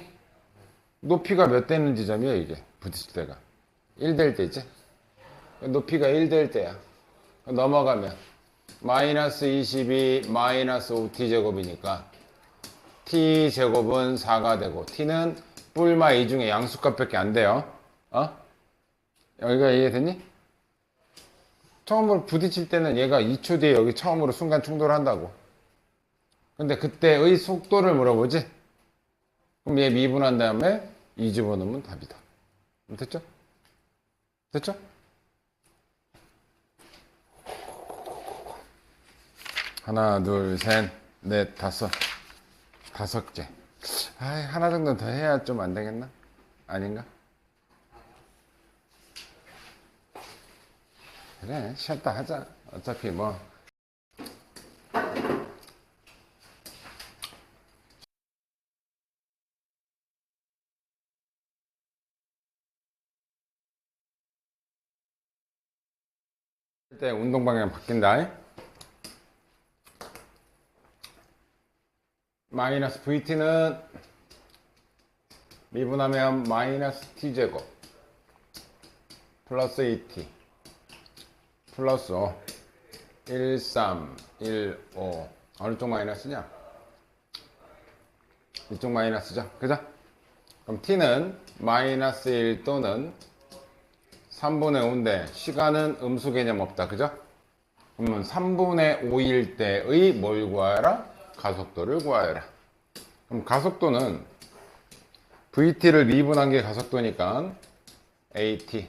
높이가 몇 되는 지점이야, 이게? 부딪힐 때가. 1 될 때지? 높이가 1 될 때야. 넘어가면 마이너스 22 마이너스 5t 제곱이니까 t 제곱은 4가 되고 t는 뿔마 2 중에 양수값밖에 안 돼요. 여기가 이해됐니? 처음으로 부딪힐 때는 얘가 2초 뒤에 여기 처음으로 순간 충돌한다고. 근데 그때의 속도를 물어보지? 그럼 얘 미분한 다음에 2 집어넣으면 답이다. 됐죠? 됐죠? 하나, 둘, 셋, 넷, 다섯. 5개. 하나 정도 더 해야 좀 안 되겠나? 아닌가? 그래, 쉬었다 하자. 어차피 뭐. 때 운동 방향 바뀐다. 마이너스 VT는 미분하면 마이너스 T제곱 플러스 2T 플러스 5 1, 3, 1, 5 어느 쪽 마이너스냐? 이쪽 마이너스죠. 그죠? 그럼 T는 마이너스 1 또는 3분의 5인데 시간은 음수 개념 없다. 그죠? 그러면 3분의 5일 때의 뭘 구하여라? 가속도를 구하여라. 그럼 가속도는 VT를 미분한 게 가속도니까 AT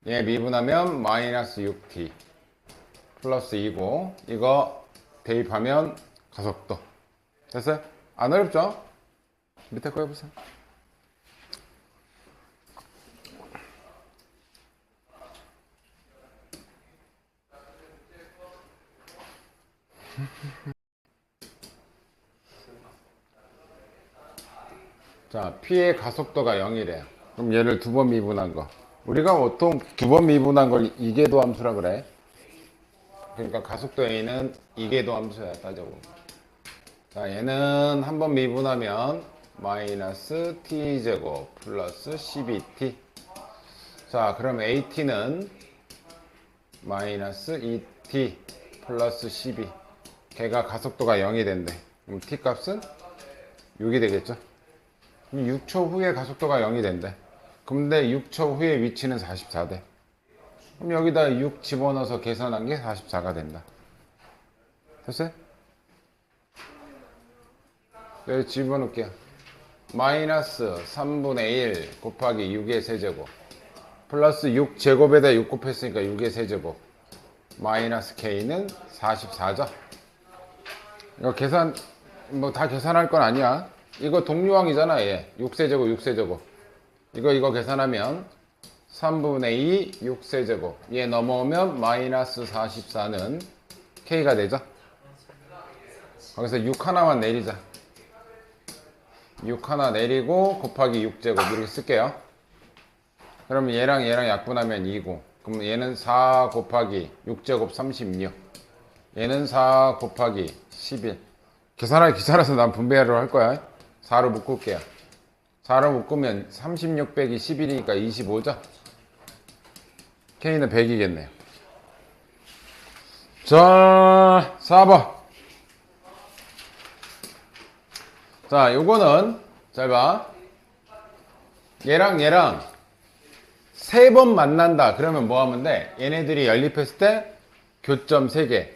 얘 미분하면 마이너스 6T 플러스 2고 이거 대입하면 가속도. 됐어요? 안 어렵죠? 밑에 거 해보세요. 자, P의 가속도가 0이래. 그럼 얘를 2번 미분한 거. 우리가 보통 2번 미분한 걸 이계도 함수라 그래. 그러니까 가속도 A는 이계도 함수야, 따져보면. 자, 얘는 한 번 미분하면 마이너스 T제곱 플러스 12T. 자, 그럼 AT는 마이너스 2T 플러스 12. 걔가 가속도가 0이 된대. 그럼 T 값은 6이 되겠죠? 6초 후에 가속도가 0이 된대. 근데 6초 후에 위치는 44대. 그럼 여기다 6 집어넣어서 계산한 게 44가 된다. 됐어요? 여기 집어넣을게요. 마이너스 3분의 1 곱하기 6의 세제곱 플러스 6제곱에다 6 곱했으니까 6의 세제곱 마이너스 K는 44죠. 이거 계산 뭐 다 계산할 건 아니야. 이거 동류항이잖아. 얘 6세제곱 6세제곱 이거 계산하면 3분의 2 6세제곱 얘 넘어오면 마이너스 44는 K가 되죠. 거기서 6 하나만 내리자. 6 하나 내리고 곱하기 6제곱 이렇게 쓸게요. 그러면 얘랑 약분하면 2고 그럼 얘는 4 곱하기 6제곱 36 얘는 4 곱하기 11 계산하기 귀찮아서 난 분배로 할 거야. 4로 묶을게요. 4로 묶으면 36 빼기 11이니까 25죠? K는 100이겠네요. 자, 4번. 자, 요거는 잘 봐. 얘랑 얘랑 세 번 만난다. 그러면 뭐 하면 돼? 얘네들이 연립했을 때 교점 3개,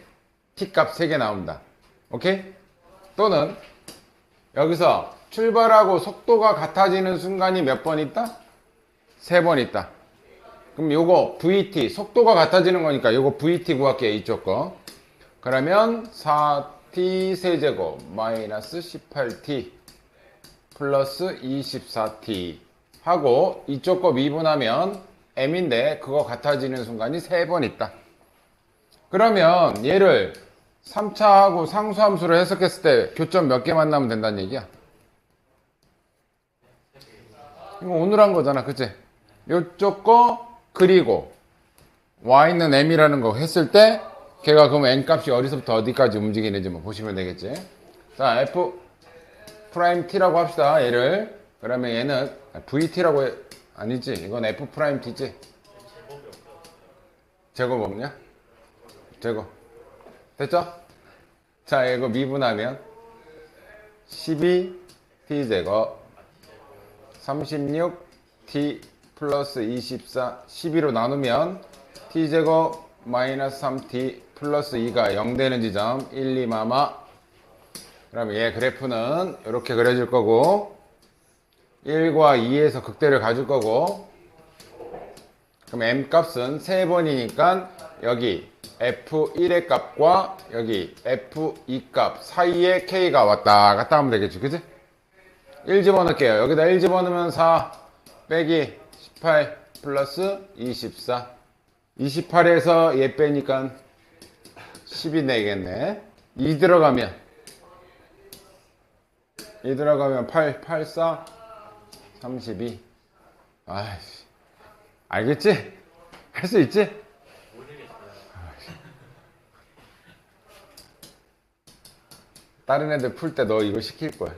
t값 3개 나온다. 오케이? 또는 여기서 출발하고 속도가 같아지는 순간이 몇 번 있다? 3번 있다. 그럼 요거 VT, 속도가 같아지는 거니까 요거 VT 구할게요. 이쪽 거. 그러면 4t 세제곱 마이너스 18t 플러스 24t 하고 이쪽 거 미분하면 m인데 그거 같아지는 순간이 3번 있다. 그러면 얘를 3차하고 상수함수로 해석했을 때 교점 몇 개 만나면 된다는 얘기야? 이거 오늘 한 거잖아, 그치? 요쪽 거 그리고 y는 m이라는 거 했을 때 걔가 그럼 n 값이 어디서부터 어디까지 움직이는지 뭐 보시면 되겠지. 자, f 프라임 t라고 합시다. 얘를. 그러면 얘는 vt라고 아니지, 이건 f 프라임 t지. 제곱 없냐? 제곱 됐죠? 자, 이거 미분하면 12t 제곱 36t 플러스 24 12로 나누면 t 제곱 마이너스 3t 플러스 2가 0 되는 지점 1, 2, 마마. 그러면 얘 그래프는 이렇게 그려질 거고 1과 2에서 극대를 가질 거고, 그럼 m 값은 3번이니까 여기 f1의 값과 여기 f2 값 사이에 k가 왔다 갔다 하면 되겠지, 그치? 1 집어넣을게요. 여기다 1 집어넣으면 4 빼기 18 플러스 24. 28에서 얘 빼니까 10이 내겠네. 2 들어가면 8, 8, 4, 32. 아이씨. 알겠지? 할 수 있지? 다른 애들 풀 때 너 이거 시킬 거야.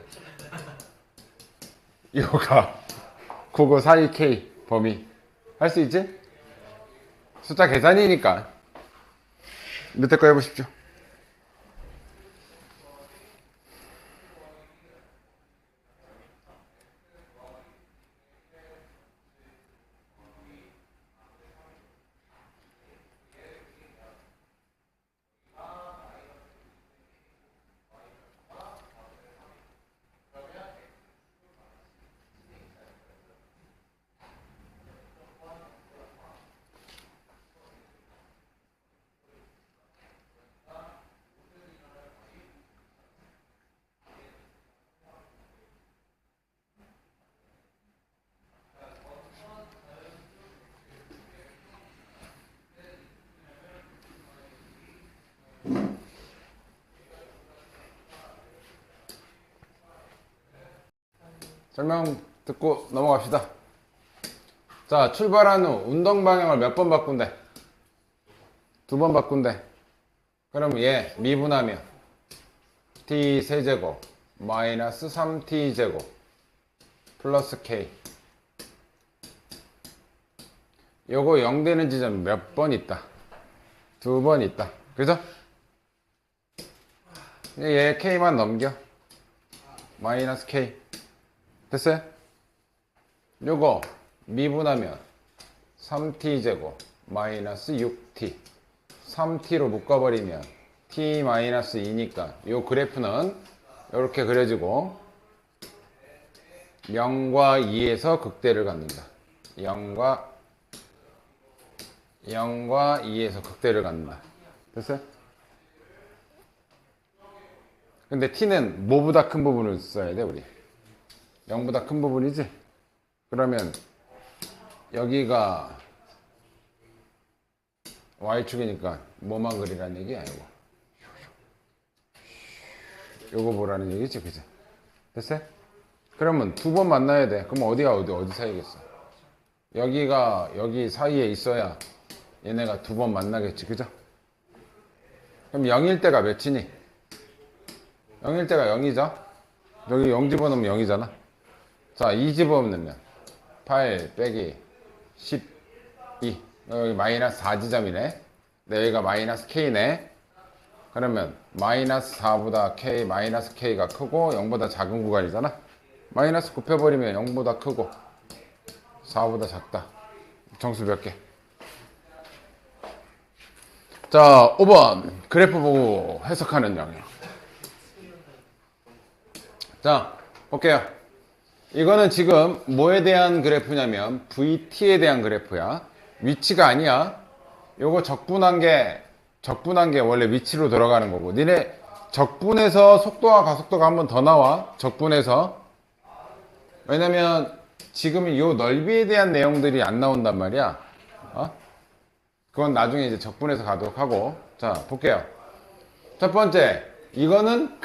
이거가 국어 42K 범위. 할 수 있지? 숫자 계산이니까. 밑에 거 해보십시오. 설명 듣고 넘어갑시다. 자, 출발한 후 운동 방향을 몇 번 바꾼대? 2번 바꾼대. 그럼 얘 미분하면 t 세제곱 마이너스 3t 제곱 플러스 k. 요거 0 되는 지점 몇 번 있다? 2번 있다. 그죠? 얘 k만 넘겨. 마이너스 k. 됐어요? 요거 미분하면 3t 제곱 마이너스 6t 3t로 묶어버리면 t 마이너스 2니까 요 그래프는 이렇게 그려지고 0과 2에서 극대를 갖는다. 0과 2에서 극대를 갖는다. 됐어요? 근데 t는 뭐보다 큰 부분을 써야 돼, 우리? 0보다 큰 부분이지? 그러면 여기가 y축이니까 뭐만 그리라는 얘기야, 이거. 요거 보라는 얘기지, 그치? 됐어요? 그러면 2번 만나야 돼. 그럼 어디가 어디 사이겠어? 여기가 여기 사이에 있어야 얘네가 2번 만나겠지, 그죠? 그럼 0일 때가 몇이니? 0일 때가 0이죠? 여기 0 집어넣으면 0이잖아. 자, 2 집어넣으면 8 빼기 12. 여기 마이너스 4지점이네. 여기가 마이너스 k네. 그러면 마이너스 4보다 k, 마이너스 k가 크고 0보다 작은 구간이잖아. 마이너스 곱해버리면 0보다 크고 4보다 작다. 정수 몇 개? 자, 5번 그래프 보고 해석하는 영역. 자, 볼게요. 이거는 지금 뭐에 대한 그래프냐면 VT에 대한 그래프야. 위치가 아니야. 요거 적분한 게 원래 위치로 들어가는 거고. 니네 적분해서 속도와 가속도가 한 번 더 나와. 적분해서. 왜냐면 지금 요 넓이에 대한 내용들이 안 나온단 말이야. 그건 나중에 이제 적분해서 가도록 하고. 자, 볼게요. 첫 번째, 이거는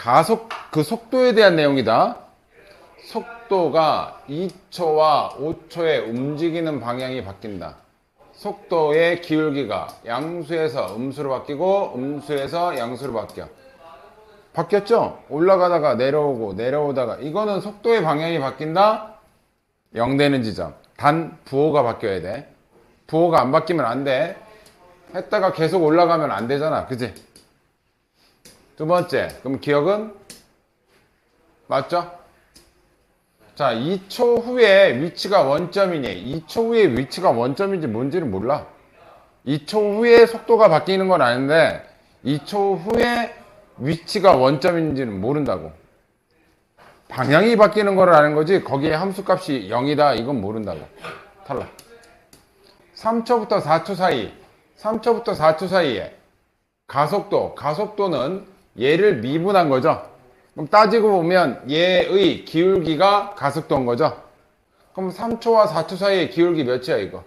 그 속도에 대한 내용이다. 속도가 2초와 5초에 움직이는 방향이 바뀐다. 속도의 기울기가 양수에서 음수로 바뀌고 음수에서 양수로 바뀌어. 바뀌었죠? 올라가다가 내려오고 내려오다가. 이거는 속도의 방향이 바뀐다. 0 되는 지점. 단 부호가 바뀌어야 돼. 부호가 안 바뀌면 안 돼. 했다가 계속 올라가면 안 되잖아. 그지? 두 번째, 그럼 기억은? 맞죠? 자, 2초 후에 위치가 원점이니 2초 후에 위치가 원점인지 뭔지는 몰라. 2초 후에 속도가 바뀌는 건 아는데 2초 후에 위치가 원점인지는 모른다고. 방향이 바뀌는 걸 아는 거지 거기에 함수값이 0이다 이건 모른다고. 탈락. 3초부터 4초 사이 3초부터 4초 사이에 가속도는 얘를 미분한 거죠. 그럼 따지고 보면 얘의 기울기가 가속도인 거죠. 그럼 3초와 4초 사이의 기울기 몇이야 이거?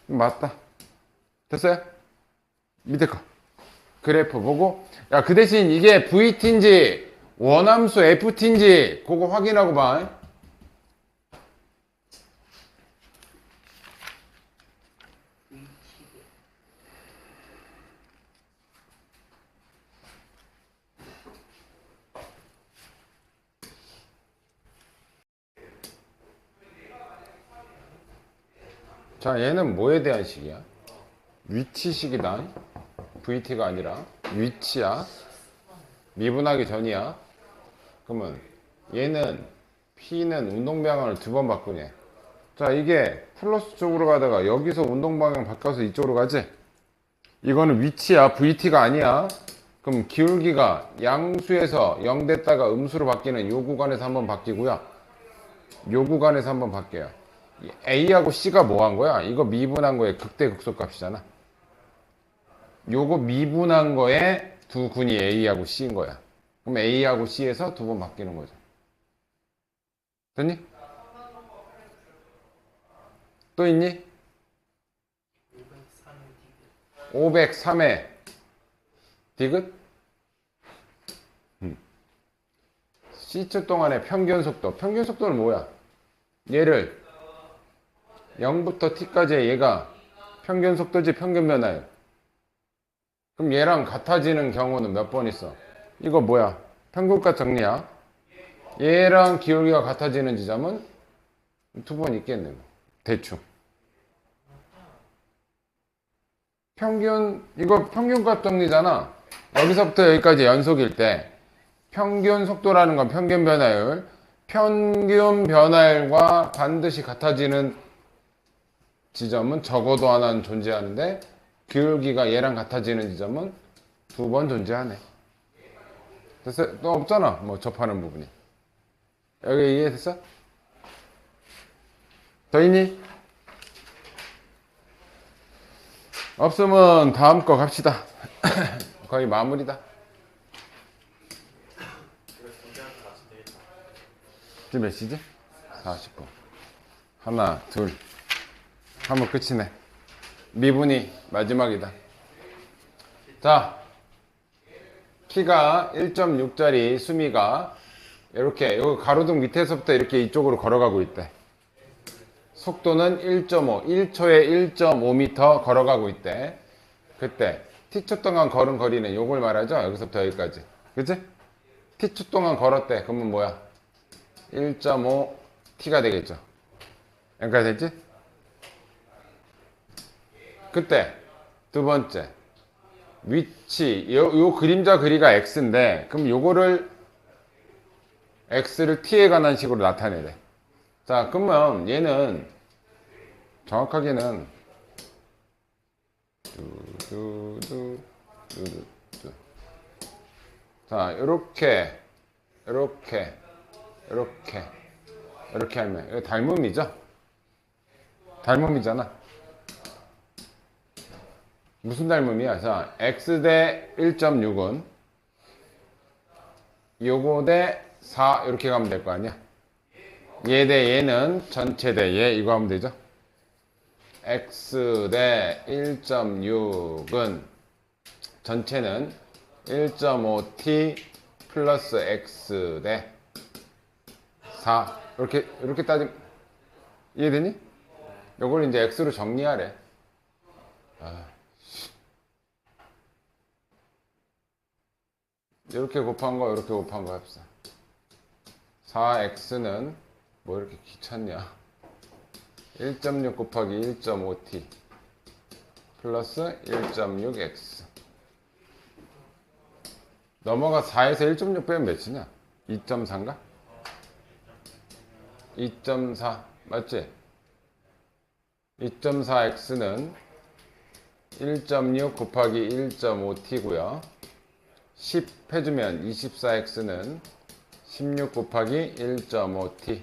맞다. 됐어요? 밑에 거 그래프 보고, 야, 그 대신 이게 VT인지 원함수 FT인지 그거 확인하고 봐. 자, 얘는 뭐에 대한 식이야? 위치식이다. VT가 아니라 위치야. 미분하기 전이야. 그러면 얘는 P는 운동방향을 2번 바꾸네. 자, 이게 플러스 쪽으로 가다가 여기서 운동방향 바꿔서 이쪽으로 가지? 이거는 위치야. VT가 아니야. 그럼 기울기가 양수에서 0 됐다가 음수로 바뀌는 요 구간에서 한번 바뀌고요. 요 구간에서 한번 바뀌어요. A하고 C가 뭐 한 거야? 이거 미분한 거에 극대극소값이잖아. 요거 미분한 거에 두 군이 A하고 C인 거야. 그럼 A하고 C에서 2번 바뀌는 거죠. 됐니? 또 있니? 503의 디귿? C초 동안의 평균 속도. 평균 속도는 뭐야? 얘를 0부터 t까지의 얘가 평균 속도지 평균 변화율. 그럼 얘랑 같아지는 경우는 몇 번 있어? 이거 뭐야? 평균값 정리야. 얘랑 기울기가 같아지는 지점은 2번 있겠네. 대충. 이거 평균값 정리잖아. 여기서부터 여기까지 연속일 때 평균 속도라는 건 평균 변화율. 평균 변화율과 반드시 같아지는 지점은 적어도 하나는 존재하는데 기울기가 얘랑 같아지는 지점은 2번 존재하네. 됐어? 또 없잖아. 뭐 접하는 부분이. 여기 이해됐어? 더 있니? 없으면 다음 거 갑시다. 거의 마무리다. 지금 몇 시지? 40분. 하나, 둘. 하면 끝이네. 미분이 마지막이다. 자, 키가 1.6짜리 수미가 이렇게 여기 가로등 밑에서부터 이렇게 이쪽으로 걸어가고 있대. 속도는 1.5, 1초에 1.5m 걸어가고 있대. 그때 t초 동안 걸은 거리는 요걸 말하죠. 여기서부터 여기까지. 그치? t초 동안 걸었대. 그러면 뭐야? 1.5t가 되겠죠. 여기까지 됐지? 그때 두 번째 위치, 요 그림자 그리가 x인데, 그럼 요거를 x를 t에 관한 식으로 나타내래. 자, 그러면 얘는 정확하게는 두두두 두두두. 자, 요렇게 이렇게 하면 이거 닮음이죠? 닮음이잖아. 무슨 닮음이야? 자, x 대 1.6은 요거 대 4 이렇게 가면 될 거 아니야? 얘 대 얘는 전체 대 얘 이거 하면 되죠? x 대 1.6은 전체는 1.5t 플러스 x 대 4 이렇게 따지면 이해되니? 요걸 이제 x로 정리하래. 이렇게 곱한 거 이렇게 곱한 거 합시다. 4x는 뭐 이렇게 귀찮냐? 1.6 곱하기 1.5t 플러스 1.6x 넘어가 4에서 1.6 빼면 몇이냐? 2.4인가? 2.4 맞지? 2.4x는 1.6 곱하기 1.5t고요 10 해주면 24x는 16 곱하기 1.5t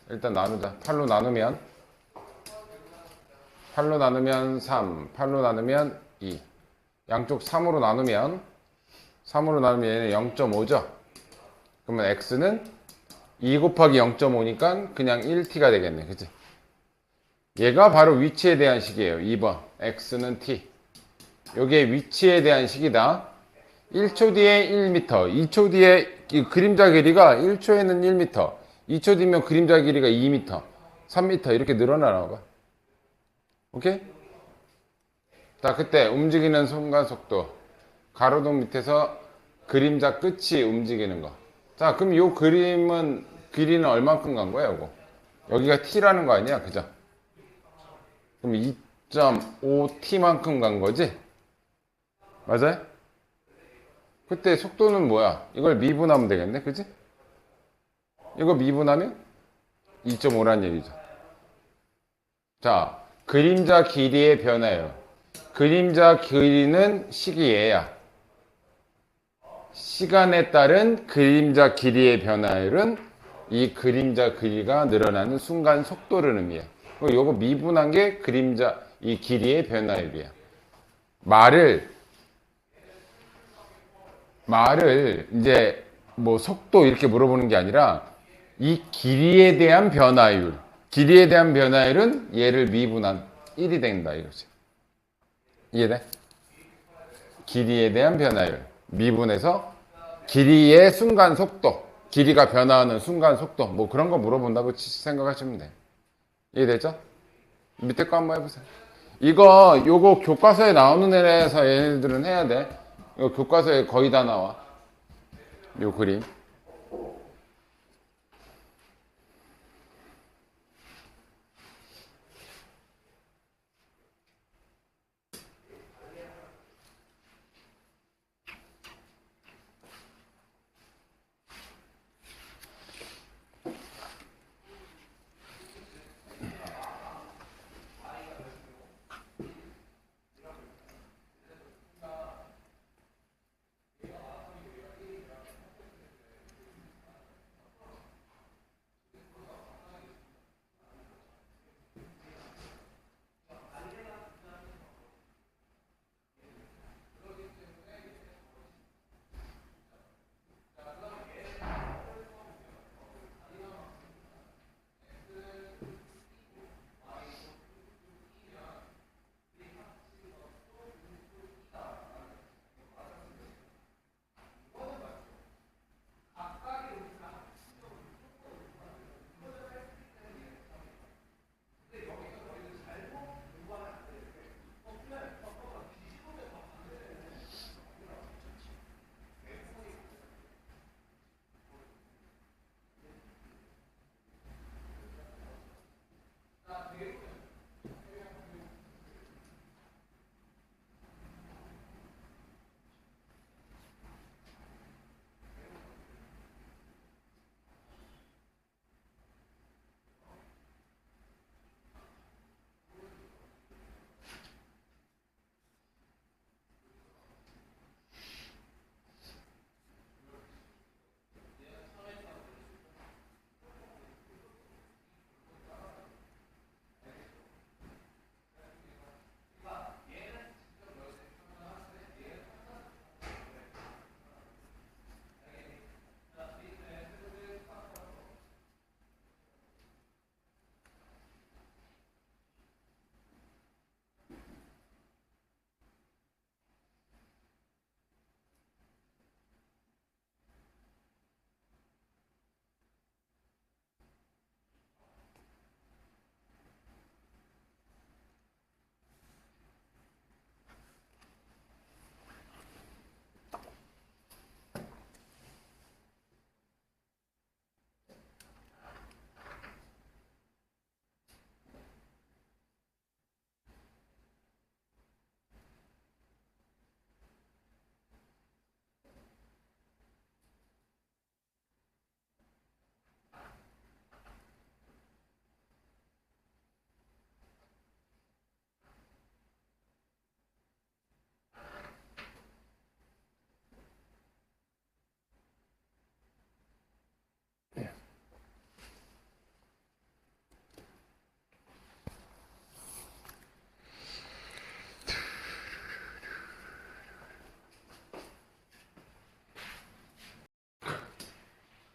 일단 나누자. 8로 나누면 3, 8로 나누면 2 양쪽 3으로 나누면 얘는 0.5죠. 그러면 x는 2 곱하기 0.5니까 그냥 1t가 되겠네. 그치? 얘가 바로 위치에 대한 식이에요. 2번 x는 t 요게 위치에 대한 식이다. 1초 뒤에 1m 2초 뒤에 이 그림자 길이가 1초에는 1m 2초 뒤면 그림자 길이가 2m 3m 이렇게 늘어나나 봐. 오케이? 자, 그때 움직이는 순간 속도 가로등 밑에서 그림자 끝이 움직이는 거. 자, 그럼 요 그림은 길이는 얼만큼 간 거야, 요거? 여기가 t라는 거 아니야, 그죠? 그럼 2.5t만큼 간 거지? 맞아요? 그때 속도는 뭐야? 이걸 미분하면 되겠네, 그지? 이거 미분하면 2.5란 얘기죠. 자, 그림자 길이의 변화예요. 그림자 길이는 시기예야. 시간에 따른 그림자 길이의 변화율은 이 그림자 길이가 늘어나는 순간 속도를 의미해. 요거 미분한 게 그림자 이 길이의 변화율이야. 말을 이제 뭐 속도 이렇게 물어보는 게 아니라 이 길이에 대한 변화율. 길이에 대한 변화율은 얘를 미분한 1이 된다 이거지. 이해돼? 길이에 대한 변화율. 미분해서 길이의 순간 속도. 길이가 변화하는 순간 속도. 뭐 그런 거 물어본다고 생각하시면 돼. 이해되죠? 밑에 거 한번 해보세요. 요거 교과서에 나오는 애라서 얘네들은 해야 돼. 이거 교과서에 거의 다 나와. 요 그림.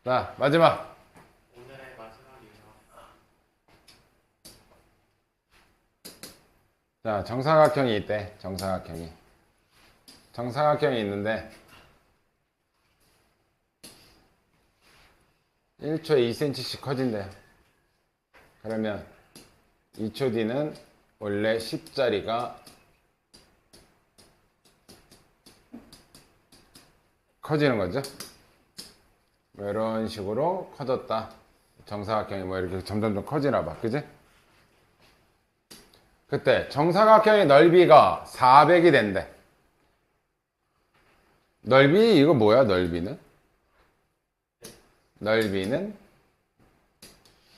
자, 마지막. 오늘의 마지막이에요. 자, 정사각형이 있대. 정사각형이. 정사각형이 있는데 1초에 2cm씩 커진대요. 그러면 2초 뒤는 원래 10자리가 커지는 거죠. 뭐 이런 식으로 커졌다. 정사각형이 뭐 이렇게 점점 커지나 봐. 그지? 그때 정사각형의 넓이가 400이 된대. 넓이 이거 뭐야? 넓이는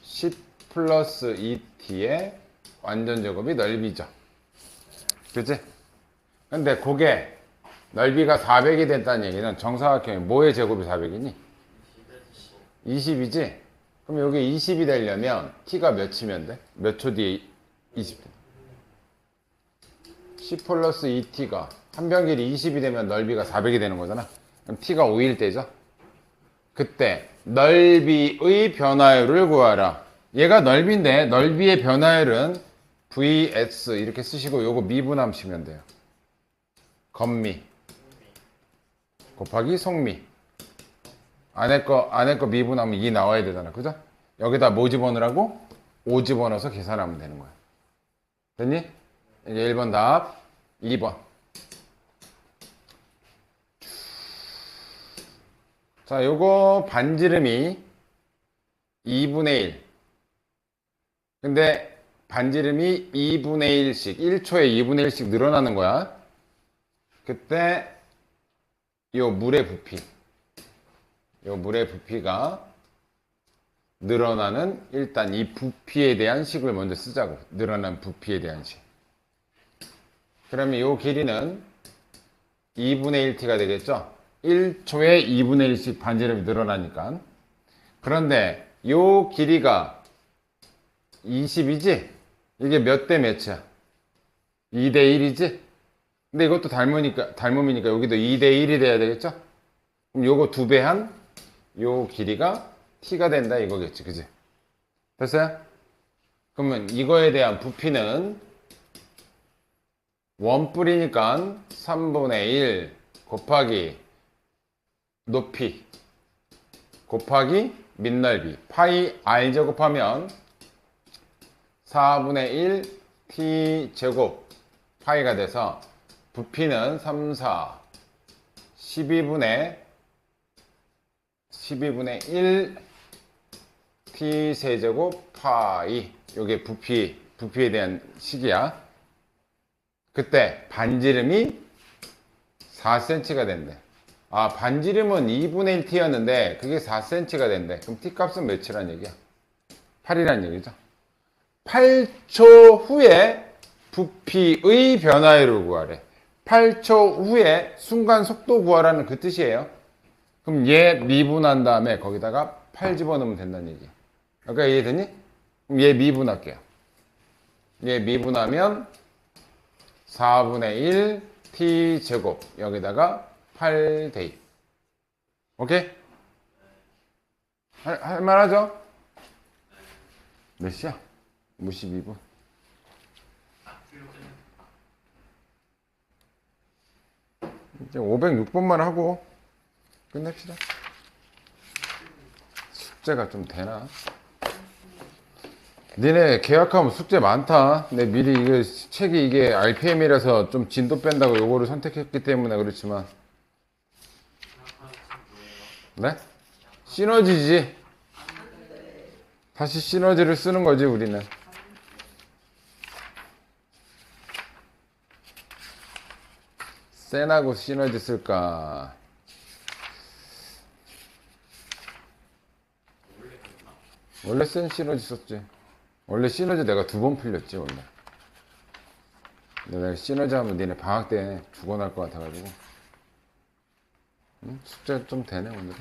10 플러스 2t의 완전 제곱이 넓이죠. 그치? 근데 그게 넓이가 400이 됐다는 얘기는 정사각형이 뭐의 제곱이 400이니? 20이지? 그럼 여기 20이 되려면 t가 몇이면 돼? 몇 초 뒤에 20? 10 플러스 2t가 한 변길이 20이 되면 넓이가 400이 되는 거잖아. 그럼 t가 5일 때죠. 그때 넓이의 변화율을 구하라. 얘가 넓이인데 넓이의 변화율은 vs 이렇게 쓰시고 요거 미분함시면 돼요. 건미 곱하기 속미. 안에 거 미분하면 2 나와야 되잖아. 그죠? 여기다 뭐 집어넣으라고? 5 집어넣어서 계산하면 되는 거야. 됐니? 이제 1번 답. 2번. 자, 요거 반지름이 2분의 1. 근데 반지름이 2분의 1씩, 1초에 2분의 1씩 늘어나는 거야. 그때 요 물의 부피가 늘어나는, 일단 이 부피에 대한 식을 먼저 쓰자고. 늘어난 부피에 대한 식. 그러면 요 길이는 2분의 1t가 되겠죠? 1초에 2분의 1씩 반지름이 늘어나니까. 그런데 요 길이가 20이지? 이게 몇 대 몇이야? 2대 1이지? 근데 이것도 닮음이니까 여기도 2대 1이 돼야 되겠죠? 그럼 요거 2배 한 요 길이가 t가 된다 이거겠지. 그지? 됐어요? 그러면 이거에 대한 부피는 원뿔이니까 3분의 1 곱하기 높이 곱하기 밑넓이 파이 r 제곱하면 4분의 1 t 제곱 파이가 돼서 부피는 3, 4 12분의 1 t 세제곱 파이. 요게 부피에 대한 식이야. 그때 반지름이 4cm가 된대. 아, 반지름은 2분의 1t였는데 그게 4cm가 된대. 그럼 t 값은 몇이란 얘기야? 8이란 얘기죠. 8초 후에 부피의 변화율을 구하래. 8초 후에 순간 속도 구하라는 그 뜻이에요. 그럼 얘 미분한 다음에 거기다가 8 집어넣으면 된다는 얘기야. 아까 이해됐니? 그럼 얘 미분할게요. 얘 미분하면 4분의 1 t 제곱 여기다가 8 대입. 오케이? 할만하죠? 몇 시야? 52분. 이제 506번만 하고 끝냅시다. 숙제가 좀 되나? 니네 계약하면 숙제 많다. 내 미리 이거 책이 이게 RPM이라서 좀 진도 뺀다고 요거를 선택했기 때문에 그렇지만. 네? 시너지지. 다시 시너지를 쓰는 거지 우리는. 센하고 시너지 쓸까? 원래 센 시너지 썼지. 원래 시너지 내가 2번 풀렸지 원래. 근데 내가 시너지 하면 니네 방학 때 죽어날 것 같아가지고. 숙제 좀 되네 오늘은.